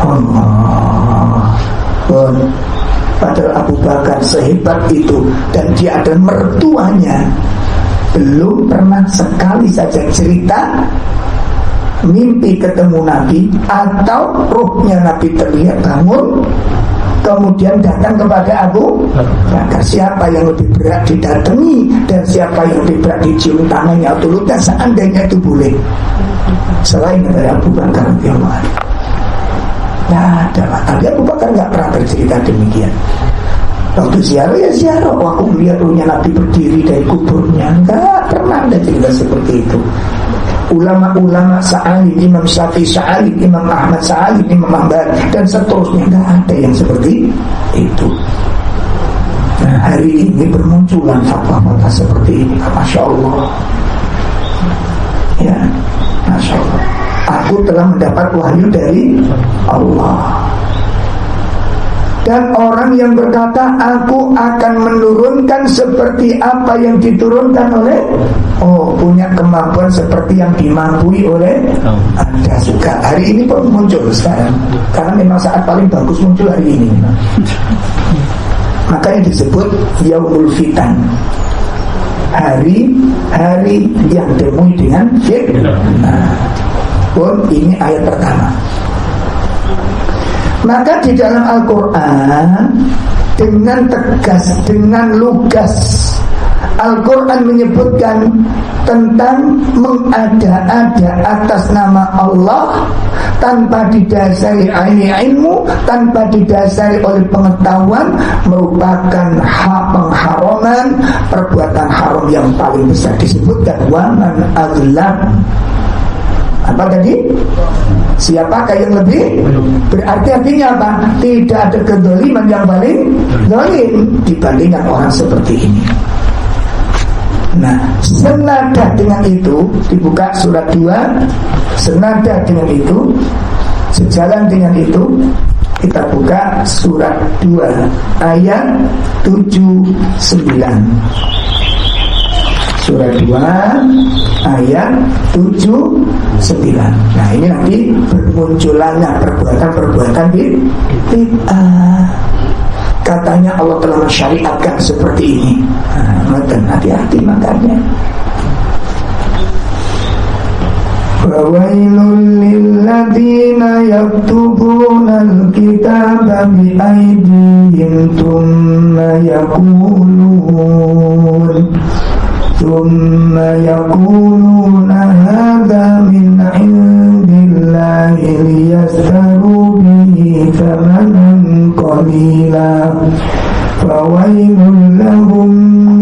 Allah pun padahal Abu Bakar sehebat itu dan dia adalah mertuanya, belum pernah sekali saja cerita mimpi ketemu Nabi atau ruhnya Nabi terlihat bangun kemudian datang kepada Abu Bakar. Siapa yang lebih berat didatangi dan siapa yang lebih berat dicium tangannya atau lututnya, seandainya itu boleh, selain dari Abu Bakar radhiyallahu. Nah, tapi Abu Bakar nggak pernah bercerita demikian. Waktu ziarah ya ziarah, aku melihat ruhnya Nabi berdiri dari kuburnya, nggak pernah ada cerita seperti itu. Ulama-ulama Sa'alib, Imam Syafi'i Sa'alib, Imam Ahmad Sa'alib, Imam Ahmad dan seterusnya, nggak ada yang seperti itu. Nah, hari ini bermunculan fatwa-fatwa seperti ini. Masya Allah. Ya, Masya Allah. Aku telah mendapat wahyu dari Allah. Dan orang yang berkata aku akan menurunkan seperti apa yang diturunkan oleh punya kemampuan seperti yang dimampu oleh Anda suka. Hari ini pun muncul sekarang, karena memang saat paling bagus muncul hari ini. Makanya disebut Yaumul Fitan, hari yang ditemui dengan fitnah. Pun ini ayat pertama. Maka di dalam Al-Quran dengan tegas, dengan lugas, Al-Quran menyebutkan tentang mengada-ada atas nama Allah tanpa didasari ilmu, tanpa didasari oleh pengetahuan, merupakan pengharaman, perbuatan haram yang paling besar. Disebutkan waman azlam. Apa tadi? Siapakah yang lebih? Berarti artinya apa? Tidak ada kedoliman yang paling dolim dibandingkan orang seperti ini. Nah, senada dengan itu, dibuka surat 2, senada dengan itu, sejalan dengan itu, kita buka surat 2 ayat 79. Surat 2 ayat 79. Nah, ini nanti bermunculannya perbuatan-perbuatan bid'ah. Katanya Allah telah mensyariatkan seperti ini. Nah, hati-hati makanya. Fawailul lilladzina yaktubuna al-kitaba bi'aydihim thumma yaqulun hadza min 'indillahi liyashtaru bihi thamanan qalila fawailun lahum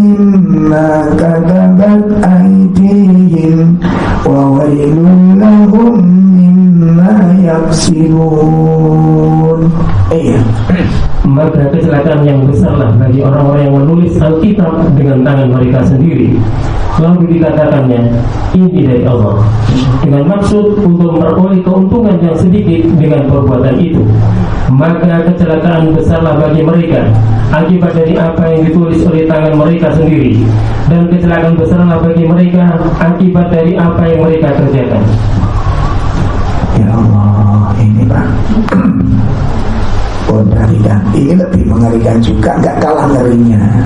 mimma katabat aydihim wa wailun lahum mimma yaksibun. Maka kecelakaan yang besarlah bagi orang-orang yang menulis Alkitab dengan tangan mereka sendiri. Lalu dikatakannya ini dari Allah, dengan maksud untuk memperoleh keuntungan yang sedikit dengan perbuatan itu. Maka kecelakaan besarlah bagi mereka akibat dari apa yang ditulis oleh tangan mereka sendiri, dan kecelakaan besarlah bagi mereka akibat dari apa yang mereka kerjakan. Ya Allah, ini Pak. Perhatikan, ini lebih mengerikan juga, gak kalah ngerinya.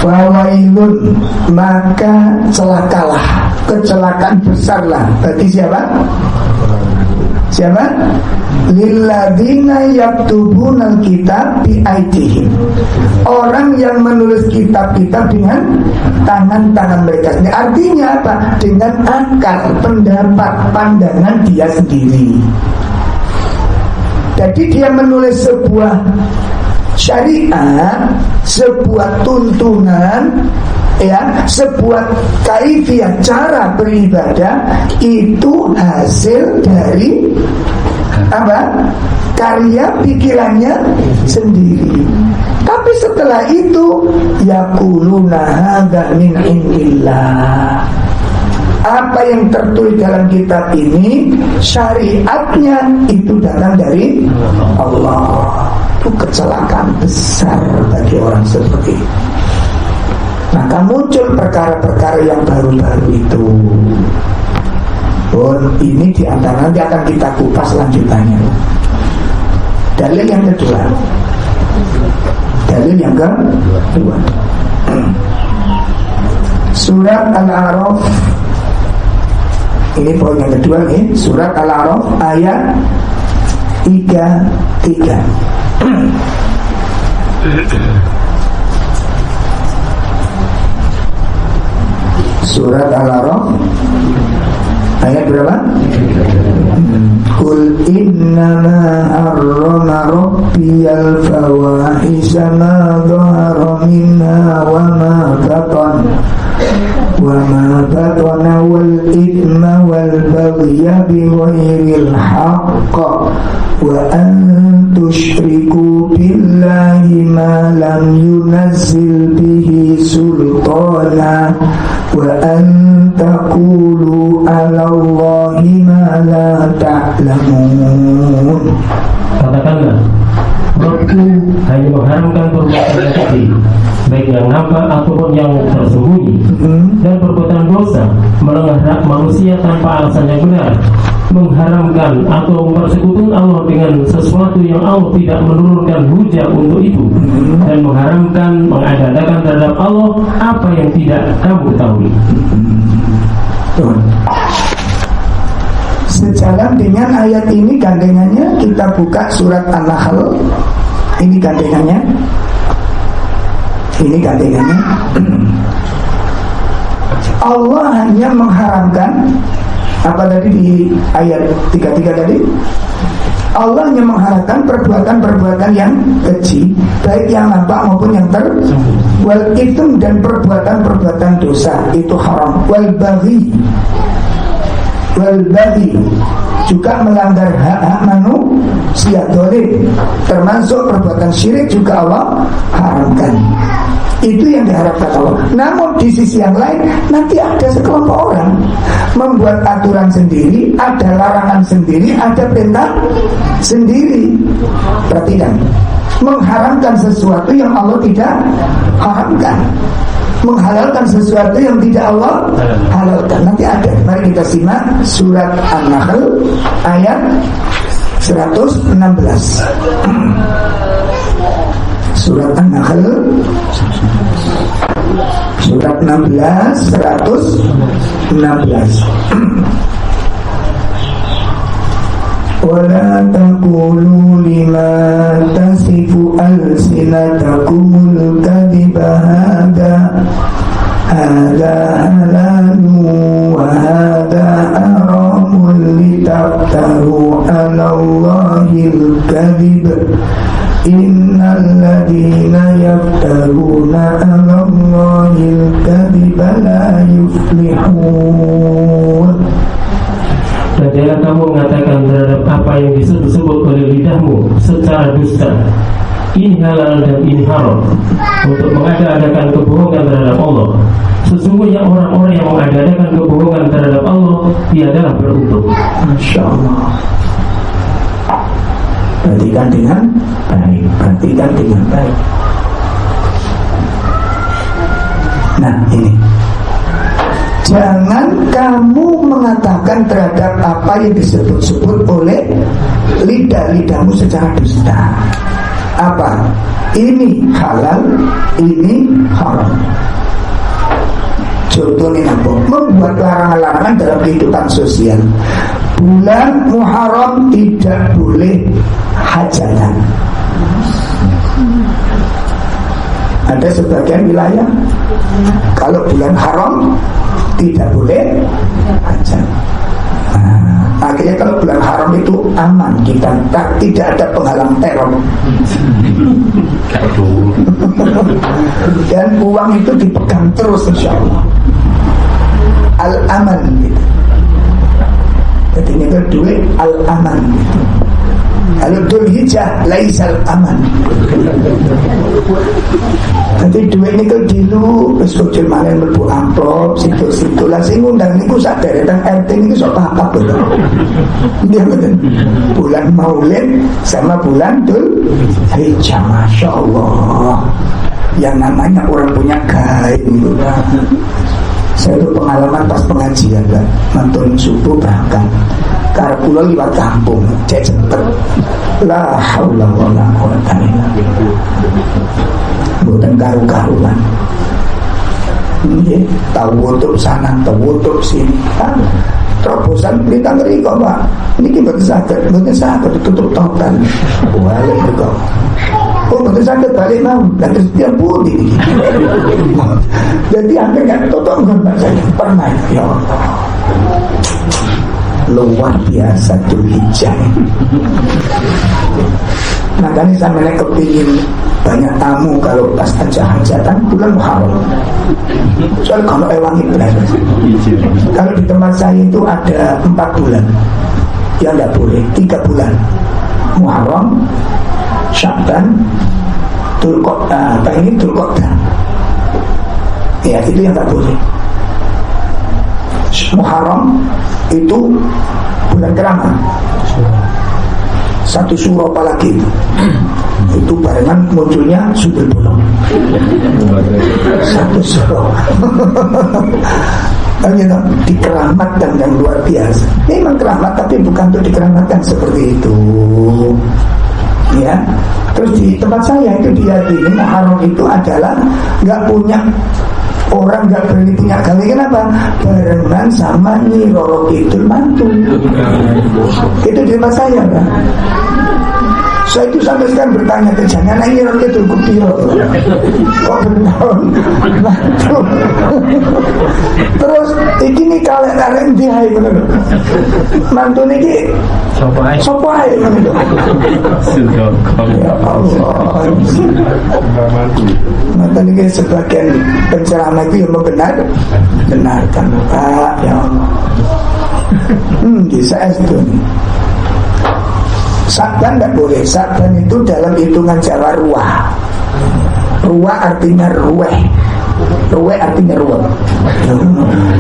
Fawailun, maka celakalah, kecelakaan besarlah bagi siapa? Siapa? Lilladzina yaktubuna al-kitab bi'aydihim, orang yang menulis kitab-kitab dengan tangan-tangan mereka sendiri. Artinya apa? Dengan akal, pendapat, pandangan dia sendiri. Jadi dia menulis sebuah syariat, sebuah tuntunan ya, sebuah kaifiah cara beribadah itu hasil dari apa? Karya pikirannya sendiri. Tapi setelah itu yaquluna hadza min indillah. Apa yang tertulis dalam kitab ini syariatnya itu datang dari Allah. Itu kecelakaan besar bagi orang seperti itu. Maka muncul perkara-perkara yang baru-baru itu. Ini diantara nanti akan kita kupas lanjutannya. Dalil yang kedua. Surat Al-A'raf. Ini poin yang kedua nih. Surat Al-A'raf ayat 33. Surat Al-A'raf ayat berapa? Qul innama harrama rabbiyal fawahisha ma dhahara minha wa ma batana wal ithma wal baghya bighairil haqq wa an tusyriku billahi ma lam yunazzil bihi sultana wa an taqulu 'ala Allahi ma la ta'lamun. Katakanlah, Rabbku hanya mengharamkan perbuatan keji, baik yang nampak ataupun yang tersembunyi, dan perbuatan dosa, melanggar manusia tanpa alasan yang benar, mengharamkan atau mempersekutukan Allah dengan sesuatu yang Allah tidak menurunkan hujah untuk itu, dan mengharamkan mengadakan terhadap Allah apa yang tidak kamu ketahui. Sejalan dengan ayat ini gandengannya, kita buka surat An-Nahl. Ini gandengannya. Allah hanya mengharamkan apa tadi di ayat 33 tadi? Allah hanya mengharamkan perbuatan-perbuatan yang keji, baik yang nampak maupun yang wal itsm, dan perbuatan-perbuatan dosa itu haram. Wal baghi juga melanggar hak-hak manusia, dolim, termasuk perbuatan syirik juga Allah haramkan. Itu yang diharapkan Allah. Namun di sisi yang lain, nanti ada sekelompok orang membuat aturan sendiri, ada larangan sendiri, ada perintah sendiri. Perhatikan, mengharamkan sesuatu yang Allah tidak haramkan, menghalalkan sesuatu yang tidak Allah halalkan. Nanti ada. Mari kita simak surat An-Nahl ayat 116. Surat An-Nahl surat 16 116. Wala taqulu lima tasifu alsinatakumul kadhiba hadha halalun wa hadha haramun litaftaru 'ala Allahil kadhib innal ladina yaftaruna 'ala Allahil kadhiba la yuflihun. Dan jangan kamu mengatakan terhadap apa yang disebut oleh lidahmu secara dusta, ini halal dan ini haram, untuk mengada-adakan kebohongan terhadap Allah. Sesungguhnya orang-orang yang mengada-adakan kebohongan terhadap Allah, dia adalah beruntung. Masya Allah. Perhatikan dengan baik. Nah ini, jangan kamu mengatakan terhadap apa yang disebut-sebut oleh lidah-lidahmu secara dusta. Apa? Ini halal, ini haram. Contohnya apa? Membuat larangan-larangan dalam kehidupan sosial. Bulan Muharram tidak boleh hajatan. Ada sebagian wilayah kalau bulan haram tidak boleh hajat. Akhirnya kalau bulan haram itu aman, kita tidak ada penghalang teror. Dan uang itu dipegang terus insya Allah. Al-aman gitu. Jadi ini duit al-aman gitu. Kalau Dzulhijjah laisal aman. Nanti duit ini kalau dilu wis kudu mangan mlebu amplop situ-situ lah sing ngundang niku sak deretan RT niku sok apa betul. Dia betul. Bulan Maulid sama bulan Dzulhijjah, Masya Allah. Yang namanya orang punya gaib gitu. Saya itu pengalaman pas pengajian lah, nonton subuh berangkat karena pulau liwat kampung cek cepet la haula wala quwata illa billah bukan karu-karuan ini tahu wutuk sana tahu wutuk sini terobosan berita ngeri kok Pak ini betul sakit tutup total balik kok betul sakit balik mau dan setiap putih jadi hampir gak tutup kan Pak saya pernah ya Allah luar biasa Dzulhijjah. Makanya saya kepingin banyak tamu kalau pas hajatan bulan Muharram. Soal kalau ewangi benar. Kalau di tempat saya itu ada 4 bulan, ya tidak boleh 3 bulan. Muharram, Sya'ban, Dzulqa'dah. Ya itu yang tidak boleh. Muharram itu bulan keramat, 1 Syuro apalagi itu barengan munculnya sumber bolong 1 Syuro dikeramatkan yang luar biasa. Memang keramat tapi bukan untuk dikeramatkan seperti itu ya. Terus di tempat saya itu diyakini Muharram itu adalah nggak punya orang nggak berani punya gawe. Kenapa? Barengan sama Nyi Roro Kidul mantu. Itu di rumah saya kan. Saya itu sampai sekarang bertanya ke jangan Nyi Roro Kidul kupiro. Kok bertahun mantu. Terus ini kalek-kalek dia bener. Mantu niki sopo ae bener. Ya Allah. Mantu niki sebagian penceramah itu yang benarkan Pak ya Allah. Saya itu Sya'ban tidak boleh. Sya'ban itu dalam hitungan Jawa ruah. Ruah artinya ruweh. Ruweh artinya ruweh.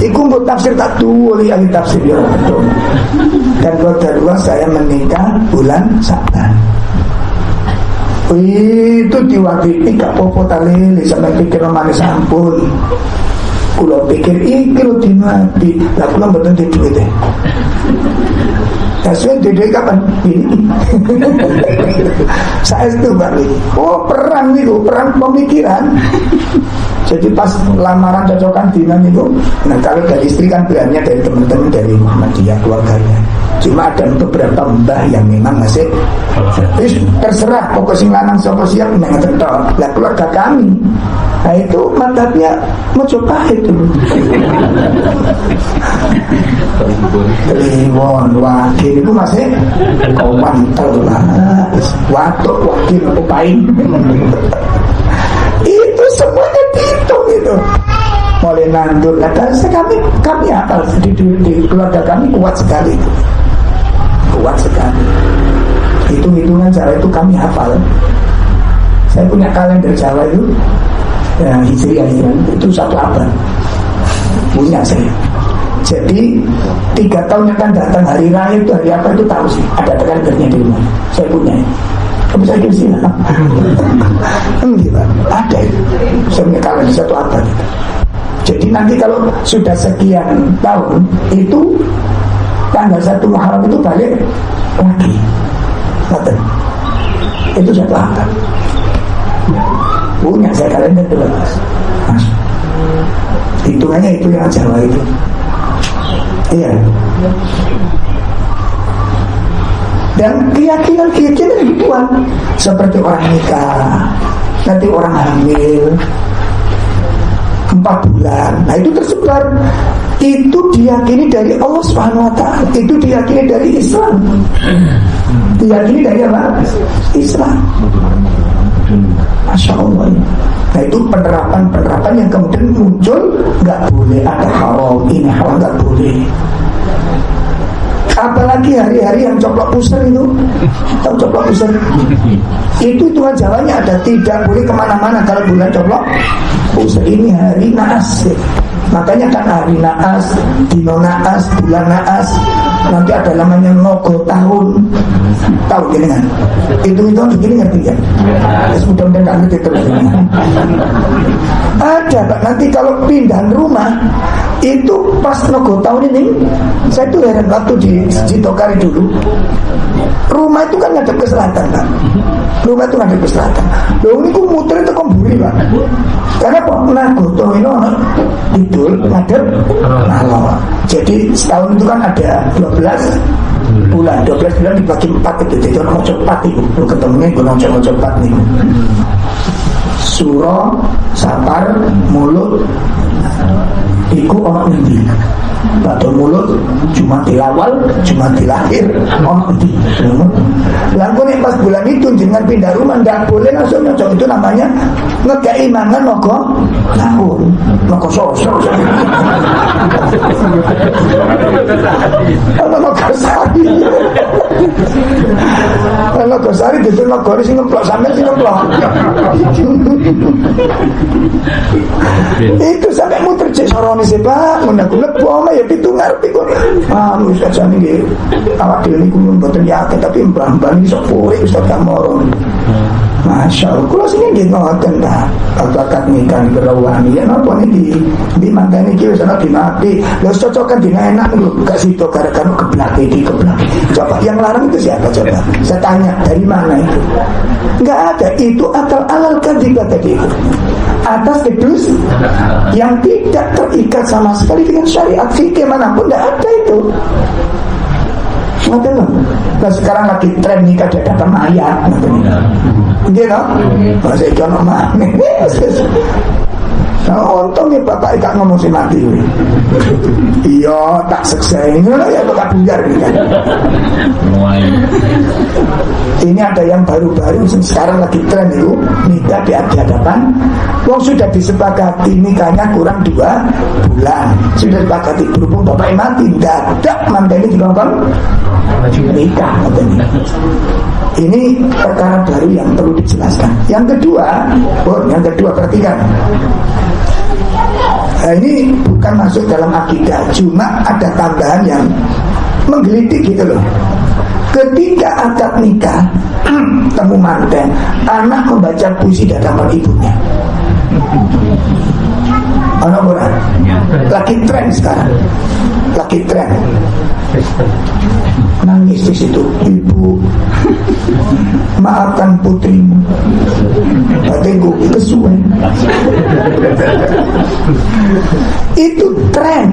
Iku mbok tafsir tak tuwuli ahli tafsir ya. Dan qadarullah saya menikah bulan Sya'ban. Itu diwakili gak popo talili sampai pikir manis ampun. Kulo pikir iki lho dimati. Lah kulo mboten di duit e. Tasnya dede kapan? Ini saya itu balik. Oh perang itu, perang pemikiran. Jadi pas lamaran cocokan dinan itu, nah kalau dari istri kan bilangnya dari teman-teman dari Muhammadiyah keluarganya. Cuma ada beberapa mbah yang memang masih terserah pokok sing lanang sapa siap nang tetok. Lah keluarga kami, nah itu mantapnya mau coba itu. Kliwon wakil itu masih kawan lah. Watuk wakil upain. Itu semuanya dihitung itu. Mulai nandur. Kami hafal di keluarga kami kuat sekali itu. Kuat sekali. Hitung-hitungan Jawa itu kami hafal. Saya punya kalender Jawa itu ya, Hijriah itu 1 abad punya saya. Jadi 3 tahun yang akan datang hari raya itu hari apa itu tahu sih. Ada kalendernya di rumah. Saya punya. Kamu saya kira sih enggak ada itu. Saya punya kalender 1 abad itu. Jadi nanti kalau sudah sekian tahun itu tanggal 1 Muharram itu balik lagi. Betul. Itu 1 abad. Punya saya kalender itu Mas. Hitungannya itu yang Jawa itu. Iya. Dan keyakinan ribuan seperti orang nikah, nanti orang hamil 4 bulan. Nah itu tersebar itu diyakini dari Allah Subhanahu wa Ta'ala, itu diyakini dari Islam. Diyakini dari apa? Islam. Masya Allah. Nah itu penerapan yang kemudian muncul, nggak boleh ada haram, ini haram, nggak boleh. Apalagi hari-hari yang coplok pusar itu, tahu coplok pusar? Itu hitungan Jawanya ada, tidak boleh kemana-mana kalau bulan coplok pusar. Ini hari naas, makanya kan hari naas, dino naas, bulan naas. Nanti ada namanya nogo tahun, tahu gini kan? Itu begini ngerti ya? Mudah-mudahan nggak ngerti terus. Ada Pak, nanti kalau pindahan rumah itu pas nogo tahun ini, saya tuh heran waktu di Jitokari dulu. Rumah itu kan ngadep ke selatan Pak. Rumah itu ngadep ke selatan. Loh ini ku muter itu kemburi Pak. Karena Pak nogo tahun ini idul ngadep ngalor. Jadi setahun itu kan ada 12 bulan, 12 bulan dibagi 4 itu. Jadi orang cepat itu, lu ketemunya gue nongcong cepat nih. Suro, Sapar, Mulut, iku ono ngendi. Batu mulut, cuma tilawal, cuma dilahir, ono ngendi. Lalu nih pas bulan itu jangan pindah rumah, nggak boleh langsung nyocok. Itu namanya ngekei mangan nogo tahun, nogo sosok. Nogo sari, nogo sari itu nogo ini sih ngemplok sampai sih ngemplok. Itu sampai muter cek soroni sih Pak, guna-guna boma ya itu ngerti kok. Anu saja nih, awak dia ini kumum boten yakin tapi mbah-mbah ini sok puri Ustaz Kamoro. Masya Allah, kalau sini dia ngoten dah. Bakat nikah berawani ya napa nih di mangkane iki wis ana dimati. Lha cocokan dina enak lho, gak situ gara-gara keblak iki keblak. Coba yang larang itu siapa coba? Saya tanya dari mana itu? Enggak ada, itu akal alal kadzibah tadi itu. Atas kedus yang tidak terikat sama sekali dengan syariat fikih manapun, tidak ada itu. Ngerti loh. Nah sekarang lagi tren nikah di hadapan mayat, ngerti nih. Gitu, masih jono mana? Nah, untung ya bapak ikat ngomong si mati. Iya, tak sekseng. Ya bapak buyar nih kan. Ini ada yang baru-baru sekarang lagi tren itu nikah di hadapan. Wong sudah disepakati nikahnya kurang 2 bulan. Sudah disepakati berhubung bapak mati, dadak mantene dilongkon nikah. Ini perkara baru yang perlu dijelaskan. Yang kedua perhatikan. Nah, ini bukan masuk dalam akidah, cuma ada tambahan yang menggelitik gitu loh. Ketika akad nikah, temu manten, anak membaca puisi di hadapan ibunya. Anak orang lagi tren sekarang, lagi tren. Nangis di situ, ibu, maafkan putrimu, batinku kesuwen. Itu tren.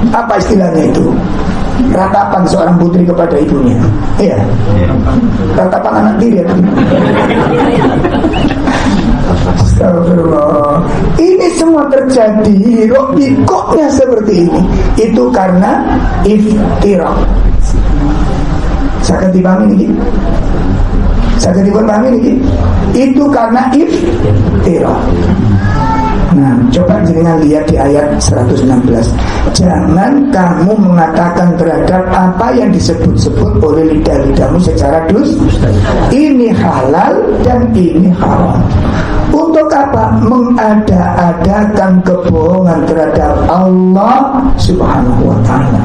Apa istilahnya itu? Ratapan seorang putri kepada ibunya. Iya. Ratapan anak tiri. Astagfirullah. Ini semua terjadi rokoknya seperti ini. Itu karena iftirah. Saya dipahami ini. Saya dipahami ini. Itu karena iftirah. Nah, coba jangan lihat di ayat 116. Jangan kamu mengatakan terhadap apa yang disebut-sebut oleh lidah-lidahmu secara ini halal dan ini haram. Untuk apa? Mengada-adakan kebohongan terhadap Allah Subhanahu wa ta'ala.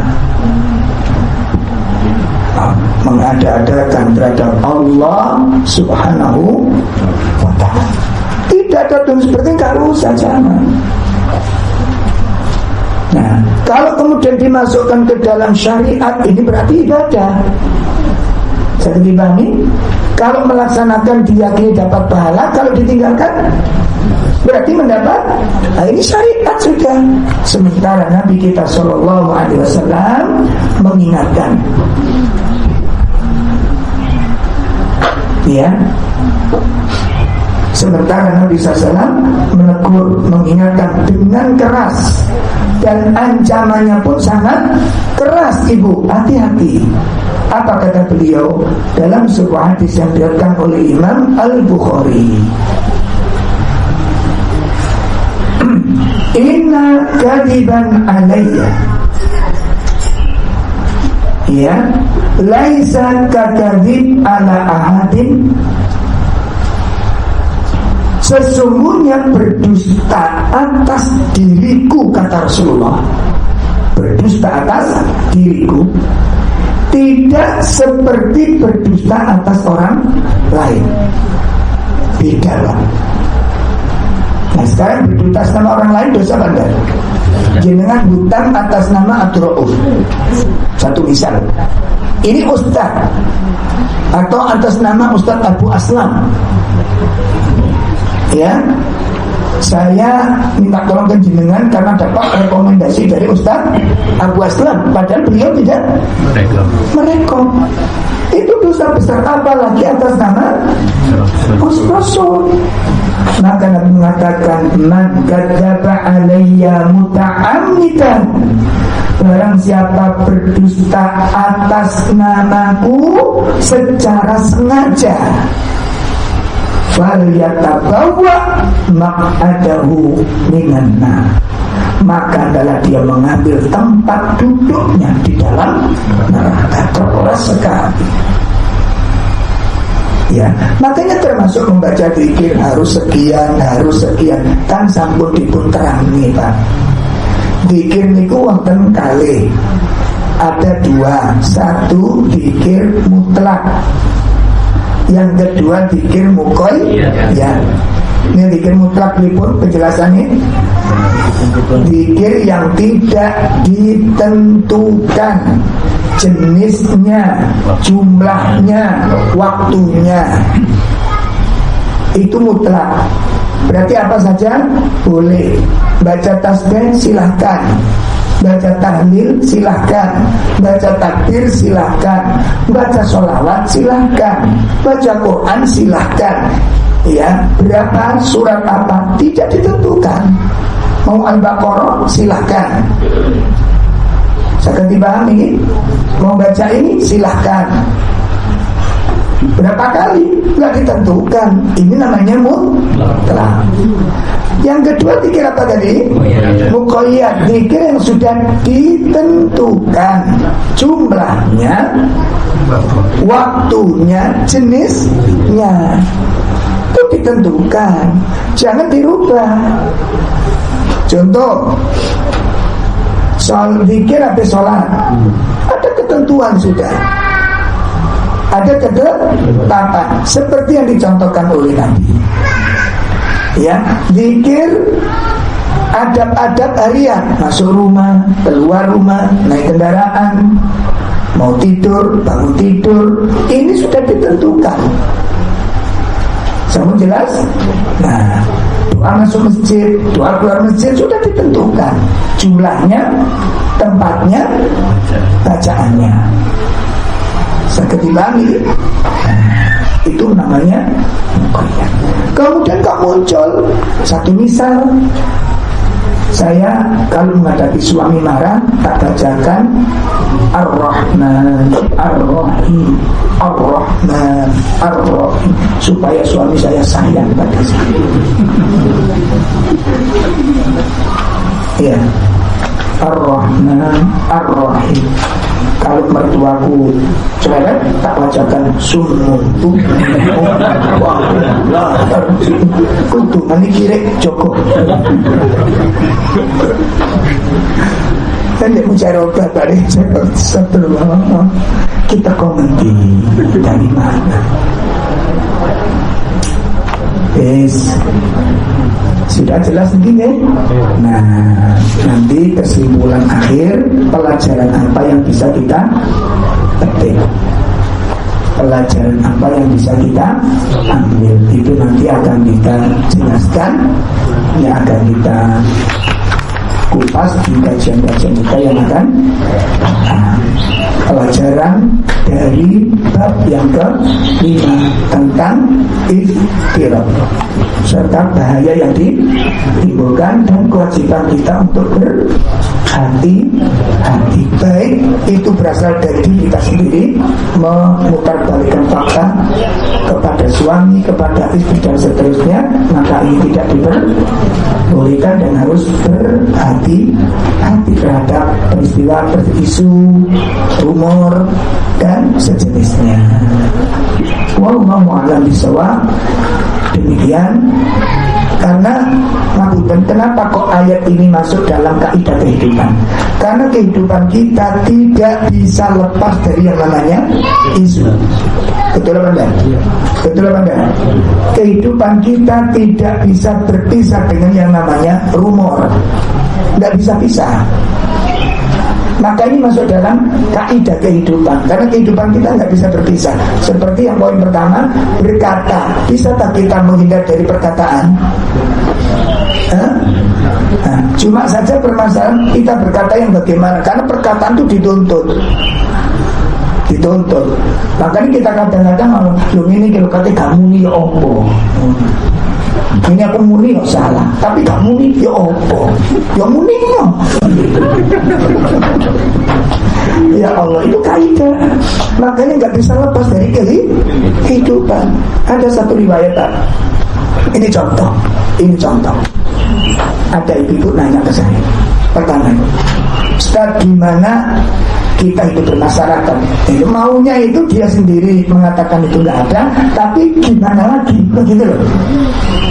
Mengada-adakan terhadap Allah Subhanahu wa ta'ala. Tidak ada tuh seperti nggak usah, jangan. Nah, kalau kemudian dimasukkan ke dalam syariat, ini berarti ibadah. Saya dibanding, kalau melaksanakan diyakini dapat pahala, kalau ditinggalkan berarti mendapat. Nah, ini syariat sudah. Sementara Nabi kita Shallallahu Alaihi Wasallam mengingatkan, ya. Sementara Nabi SAW menegur, mengingatkan dengan keras, dan ancamannya pun sangat keras. Ibu, hati-hati. Apa kata beliau dalam sebuah hadis yang diriwayatkan oleh Imam Al-Bukhari? Inna kadiban alayya, ya, laisa kakadzib ala ahadin. Sesungguhnya berdusta atas diriku, kata Rasulullah. Berdusta atas diriku tidak seperti berdusta atas orang lain. Beda lah. Nah sekarang berdusta atas nama orang lain dosa bandar. Jenengan hutang atas nama Abdurrauf, satu misal. Ini Ustaz, atau atas nama Ustaz Abu Aslam, ya, saya minta tolong ke jenengan karena dapat rekomendasi dari Ustaz Abu Aslam, padahal beliau tidak merekom. Itu dosa besar, apalagi atas nama Rasul. Maka Nabi mengatakan, man kadzaba alayya muta'ammidan, barang siapa berdusta atas namaku secara sengaja, falyatabawwa maq'adahu minan nar, maka adalah dia mengambil tempat duduknya di dalam neraka. Terkeras sekali. Ya, makanya termasuk membaca zikir harus sekian. Kan sampun dipun terangi, Pak. Zikir niku wonten kalih. Ada dua. Satu zikir mutlak, yang kedua zikir muqayyad. Ini zikir mutlak pun penjelasannya, zikir yang tidak ditentukan jenisnya, jumlahnya, waktunya, itu mutlak. Berarti apa saja boleh. Baca tasbih silahkan, baca tahlil silahkan, baca takbir silahkan, baca sholawat silahkan, baca Quran silahkan. Ya, berapa surat apa tidak ditentukan. Mau Al-Baqarah silahkan. Saya dipahami. Mau baca ini silahkan. Berapa kali nggak ditentukan. Ini namanya mutlak. Yang kedua zikir apa tadi? Muqayyad, zikir yang sudah ditentukan jumlahnya, waktunya, jenisnya. Itu ditentukan, jangan dirubah. Contoh, soal zikir atau sholat, ada ketentuan sudah, ada ketetapan seperti yang dicontohkan oleh Nabi. Ya, zikir adab-adab harian, masuk rumah, keluar rumah, naik kendaraan, mau tidur, bangun tidur, ini sudah ditentukan. Semua jelas? Nah, doa masuk masjid, doa keluar masjid sudah ditentukan jumlahnya, tempatnya, bacaannya. Seketibangi, itu namanya muqayyad. Kemudian kok muncul satu misal, saya kalau menghadapi suami marah tak bacakan Ar-Rahman Ar-Rahim Ar-Rahman Ar-Rahim supaya suami saya sayang pada saya. Ya, Ar-Rahman Ar-Rahim. Kalau mertuaku cerewet tak bacakan sunnah kuntungan kiri Joko. Dan dia mencari obat tadi. Sebelum kita komenti dari mana? Sudah jelas begini. Nah, nanti kesimpulan akhir, pelajaran apa yang bisa kita petik, pelajaran apa yang bisa kita ambil, itu nanti akan kita jelaskan, yang akan kita kupas di kajian-kajian kita yang akan pelajaran dari bab yang ke-5 tentang iftirak serta bahaya yang ditimbulkan dan kewajiban kita untuk berhati-hati, baik itu berasal dari diri kita sendiri memutarbalikkan fakta kepada suami, kepada istri dan seterusnya, maka ini tidak diperbolehkan dan harus berhati-hati terhadap peristiwa isu, rumor dan sejenisnya. Wallahu a'lam bishawab. Demikian. Karena maksudnya kenapa kok ayat ini masuk dalam kaidah kehidupan? Karena kehidupan kita tidak bisa lepas dari yang namanya isu. Betul apa enggak? Betul apa enggak? Kehidupan kita tidak bisa berpisah dengan yang namanya rumor. Enggak bisa pisah. Maka ini masuk dalam kaidah kehidupan. Karena kehidupan kita nggak bisa berpisah. Seperti yang poin pertama, berkata. Bisa tak kita menghindar dari perkataan? Nah, cuma saja permasalahan kita berkata yang bagaimana. Karena perkataan itu dituntut. Makanya kita kadang-kadang loh ini kalau kata kamu nih opo. Ini aku muni kok salah, tapi gak muni ya opo, ya muni ya. Ya Allah, itu kaidah. Makanya gak bisa lepas dari kehidupan. Ada satu riwayat, ini contoh. Ada ibu nanya ke saya, pertanyaan, Ustaz, gimana kita itu bermasyarakat? Maunya itu dia sendiri mengatakan itu nggak ada, tapi gimana lagi? Begitu loh.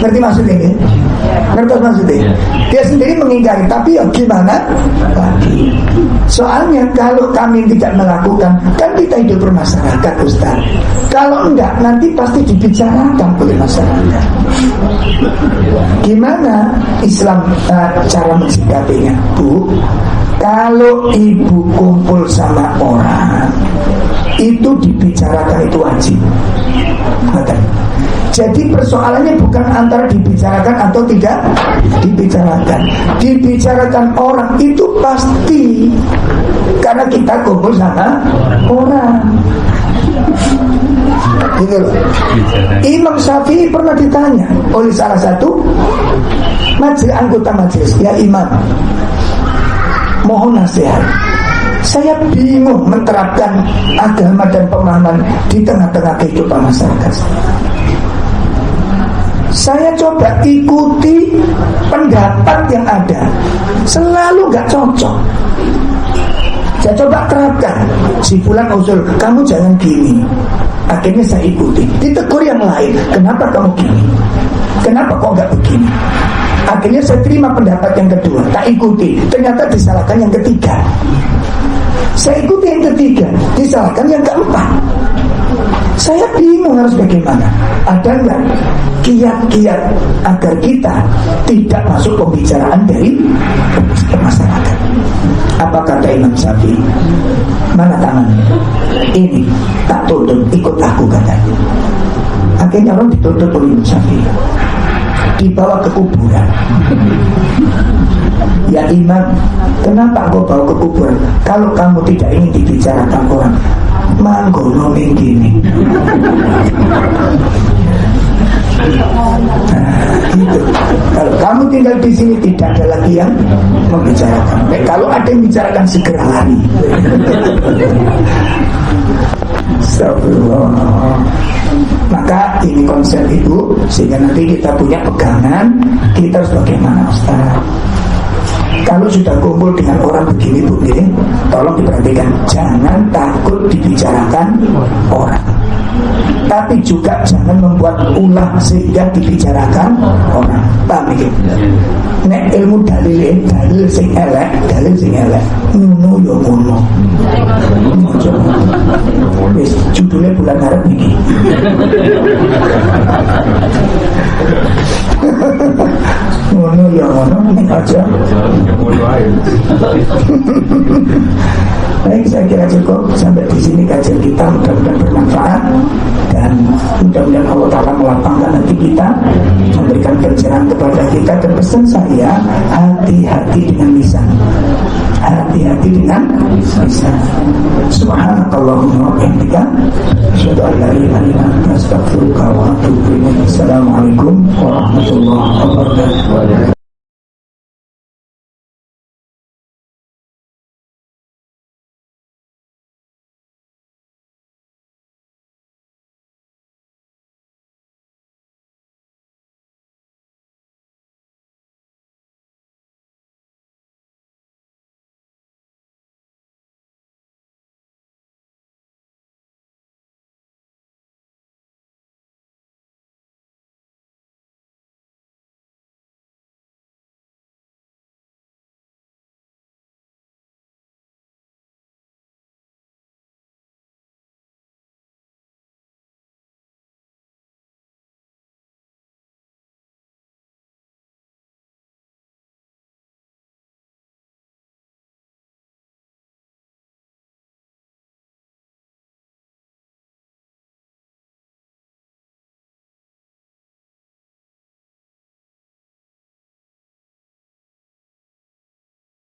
Ngerti maksudnya ya? Ngerti maksudnya? Dia sendiri mengingkari, tapi ya gimana lagi? Soalnya kalau kami tidak melakukan, kan kita hidup bermasyarakat, Ustaz. Kalau enggak, nanti pasti dibicarakan oleh masyarakat. Gimana Islam cara mensikapinya, Bu? Kalau ibu kumpul sama orang, itu dibicarakan, itu wajib. Jadi persoalannya bukan antara dibicarakan atau tidak dibicarakan. Dibicarakan orang itu pasti, karena kita kumpul sama orang. Gitu loh. Imam Syafi'i pernah ditanya oleh salah satu anggota majelis, ya Imam, mohon nasihat. Saya bingung menerapkan agama dan pemahaman di tengah-tengah kehidupan masyarakat. Saya coba ikuti pendapat yang ada, selalu gak cocok. Saya coba terapkan, si fulan usul, kamu jangan gini. Akhirnya saya ikuti. Ditegur yang lain, kenapa kamu gini? Kenapa kok gak begini? Akhirnya saya terima pendapat yang kedua, tak ikuti. Ternyata disalahkan yang ketiga. Saya ikuti yang ketiga, disalahkan yang keempat. Saya bingung harus bagaimana. Ada enggak kiat-kiat agar kita tidak masuk pembicaraan dari masyarakat? Apa kata Imam Syafi'i? Mana tangannya? Ini tak tuntut, ikut aku katanya. Akhirnya orang dituntut oleh Imam Syafi'i, dibawa ke kuburan. Ya Imam, kenapa kau bawa ke kuburan? Kalau kamu tidak ingin dibicarakan orang, manggono gini. Gitu. Kalau kamu tinggal di sini tidak ada lagi yang membicarakan. Kalau ada yang bicarakan segera lari. Astagfirullah. Maka ini konsep itu, sehingga nanti kita punya pegangan. Kita harus bagaimana, Ustaz? Kalau sudah kumpul dengan orang begini, tolong diperhatikan, jangan takut dibicarakan orang, tapi juga jangan membuat ulah sehingga dibicarakan orang. Paham ya? Nek ilmu dalil sing elek, ngono yo ngono. Wis judulnya bulan Maret iki. Ngono ya ngono nek aja. Baik, saya kira cukup sampai di sini kajian kita, mudah-mudahan bermanfaat dan Mudah-mudahan Allah Ta'ala melapangkan hati kita, memberikan pencerahan kepada kita. Dan pesan saya, hati-hati dengan lisan, hati-hati dengan lisan. Subhanakallahumma wa bihamdika, asyhadu an la ilaha illa anta, astaghfiruka wa atubu ilaik. Assalamualaikum warahmatullahi wabarakatuh.